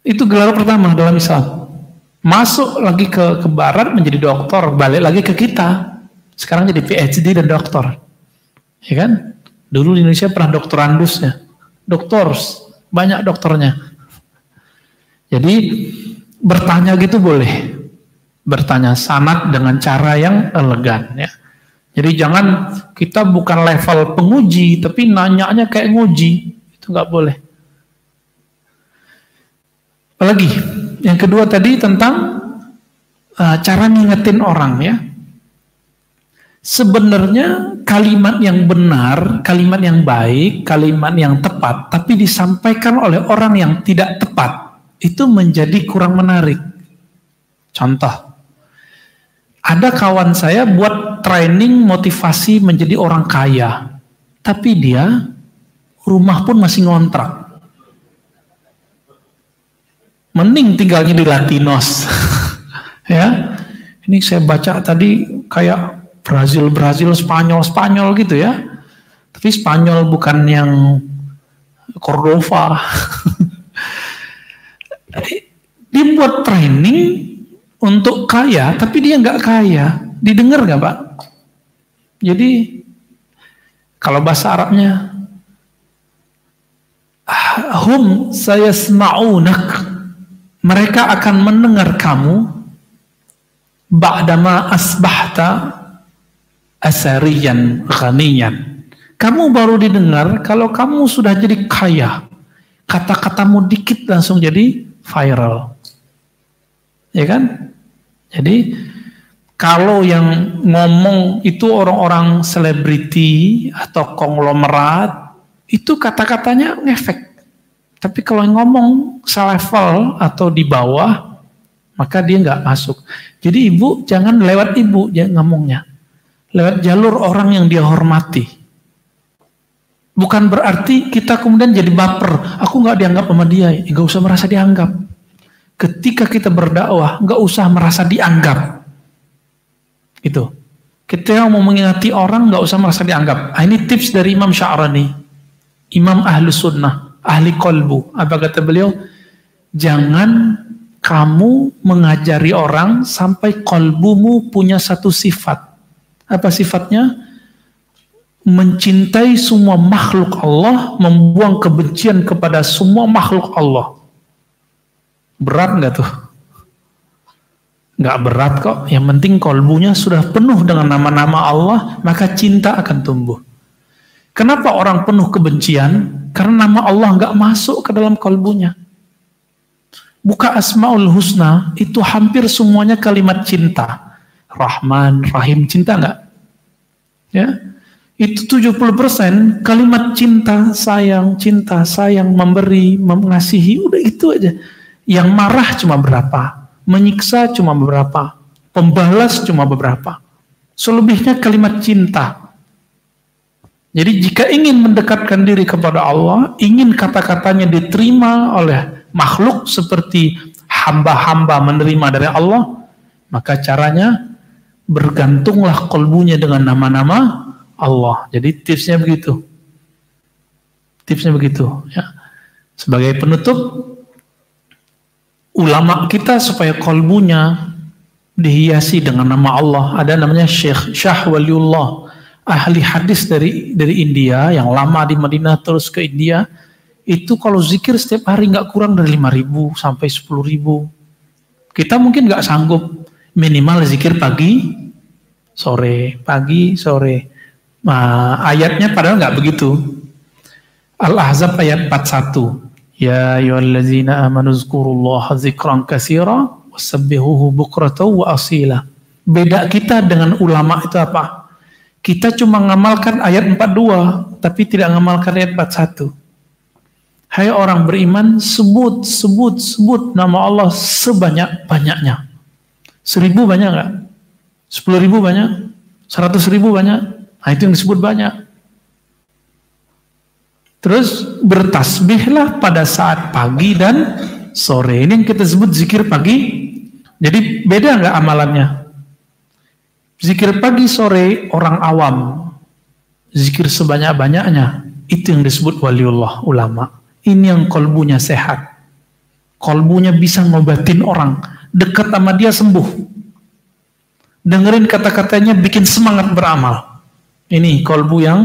Itu gelar pertama dalam Islam. Masuk lagi ke barat menjadi dokter, balik lagi ke kita. Sekarang jadi PhD dan dokter. Ya kan? Dulu di Indonesia pernah doktorandus ya. Doktors, banyak dokternya. Jadi bertanya gitu boleh. Bertanya sanad dengan cara yang elegan ya. Jadi jangan kita bukan level penguji, tapi nanyanya kayak nguji. Itu nggak boleh. Apalagi, yang kedua tadi tentang cara ngingetin orang ya. Sebenarnya kalimat yang benar, kalimat yang baik, kalimat yang tepat, tapi disampaikan oleh orang yang tidak tepat, itu menjadi kurang menarik. Contoh. Ada kawan saya buat training motivasi menjadi orang kaya. Tapi dia rumah pun masih ngontrak. Mending tinggalnya di Latinos. Ya. Ini saya baca tadi kayak Brazil, Spanyol gitu ya. Tapi Spanyol bukan yang Cordova. Dia buat training untuk kaya, tapi dia nggak kaya. Didengar nggak Pak? Jadi kalau bahasa Arabnya, hum sayasma'unak, mereka akan mendengar kamu. Ba'dama asbahta asariyan ghaniyan. Kamu baru didengar kalau kamu sudah jadi kaya. Kata-katamu dikit langsung jadi viral. Ya kan? Jadi kalau yang ngomong itu orang-orang selebriti atau konglomerat, itu kata-katanya ngefek. Tapi kalau yang ngomong selevel atau di bawah, maka dia nggak masuk. Jadi ibu jangan lewat ibu jangan ngomongnya. Lewat jalur orang yang dia hormati. Bukan berarti kita kemudian jadi baper. Aku nggak dianggap sama dia, nggak usah merasa dianggap. Ketika kita berdakwah, nggak usah merasa dianggap. Itu. Kita mau mengingati orang, nggak usah merasa dianggap. Ini tips dari Imam Sya'rani, Imam Ahlus Sunnah, ahli kolbu. Apa kata beliau? Jangan kamu mengajari orang sampai kolbumu punya satu sifat. Apa sifatnya? Mencintai semua makhluk Allah, membuang kebencian kepada semua makhluk Allah. Berat nggak tuh? Nggak berat kok. Yang penting kolbunya sudah penuh dengan nama-nama Allah, maka cinta akan tumbuh. Kenapa orang penuh kebencian? Karena nama Allah nggak masuk ke dalam kolbunya. Buka Asmaul Husna, itu hampir semuanya kalimat cinta. Rahman, Rahim, cinta nggak? Ya, itu 70% kalimat cinta, sayang, memberi, mengasihi, udah itu aja. Yang marah cuma berapa, menyiksa cuma beberapa, pembalas cuma beberapa. Selebihnya kalimat cinta. Jadi jika ingin mendekatkan diri kepada Allah, ingin kata-katanya diterima oleh makhluk seperti hamba-hamba menerima dari Allah, maka caranya bergantunglah kolbunya dengan nama-nama Allah. Jadi tipsnya begitu. Tipsnya begitu. Ya. Sebagai penutup, ulama kita supaya kolbunya dihiasi dengan nama Allah. Ada namanya Syekh Syah Waliullah, ahli hadis dari India yang lama di Madinah terus ke India. Itu kalau zikir setiap hari nggak kurang dari 5.000 sampai 10.000. Kita mungkin nggak sanggup, minimal zikir pagi, sore, pagi, sore. Nah, ayatnya padahal nggak begitu. Al-Ahzab ayat 41. Ya ayyuhallazina amanu zkurullaha dzikran katsira wasabbihuhu bukratan wa asila. Beda kita dengan ulama itu apa? Kita cuma ngamalkan ayat 42 tapi tidak ngamalkan ayat 41. Hai orang beriman, sebut nama Allah sebanyak-banyaknya. 1.000 banyak nggak? 10.000 banyak? 100.000 banyak? Nah, itu yang disebut banyak. Terus bertasbihlah pada saat pagi dan sore. Ini yang kita sebut zikir pagi. Jadi beda nggak amalannya? Zikir pagi sore orang awam, zikir sebanyak-banyaknya, itu yang disebut waliullah, ulama. Ini yang kolbunya sehat. Kolbunya bisa ngobatin orang. Dekat sama dia sembuh. Dengerin kata-katanya bikin semangat beramal. Ini kolbu yang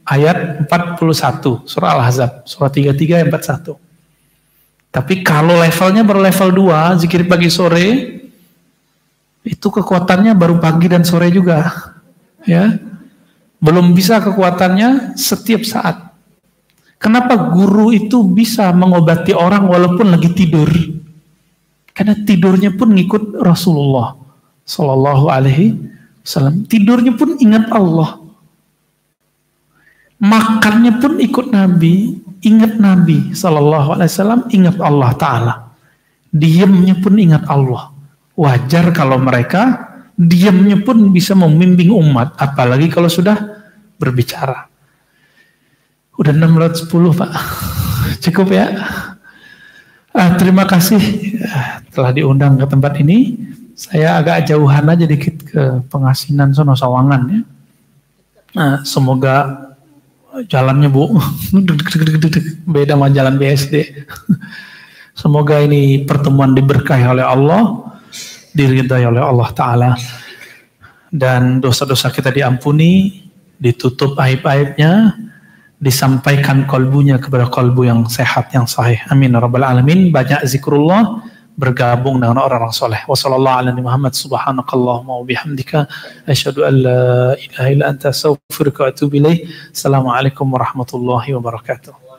ayat 41, surah Al-Ahzab, surah 33 ayat 41. Tapi kalau levelnya baru level 2, zikir pagi sore, itu kekuatannya baru pagi dan sore juga. Ya. Belum bisa kekuatannya setiap saat. Kenapa guru itu bisa mengobati orang walaupun lagi tidur? Karena tidurnya pun ngikut Rasulullah Sallallahu Alaihi Wasallam. Tidurnya pun ingat Allah. Makannya pun ikut Nabi, ingat Nabi Sallallahu Alaihi Wasallam, ingat Allah Ta'ala. Diamnya pun ingat Allah. Wajar kalau mereka diamnya pun bisa membimbing umat, apalagi kalau sudah berbicara. Udah 610 Pak, cukup ya. Terima kasih telah diundang ke tempat ini. Saya agak jauhan aja dikit ke Pengasinan sono Sawangan ya. Semoga jalannya Bu beda sama jalan BSD. Semoga ini pertemuan diberkahi oleh Allah, diridhai oleh Allah Ta'ala, dan dosa-dosa kita diampuni, ditutup aib-aibnya, disampaikan kolbunya kepada kolbu yang sehat, yang sahih. Amin rabbal alamin. Banyak zikrullah, bergabung dengan orang-orang soleh. Wassalamualaikum Muhammad, subhanakallahumma wa bihamdika, asyhadu an la ilaha illa anta, astaghfiruka wa atubu ilaik. Assalamualaikum warahmatullahi wabarakatuh.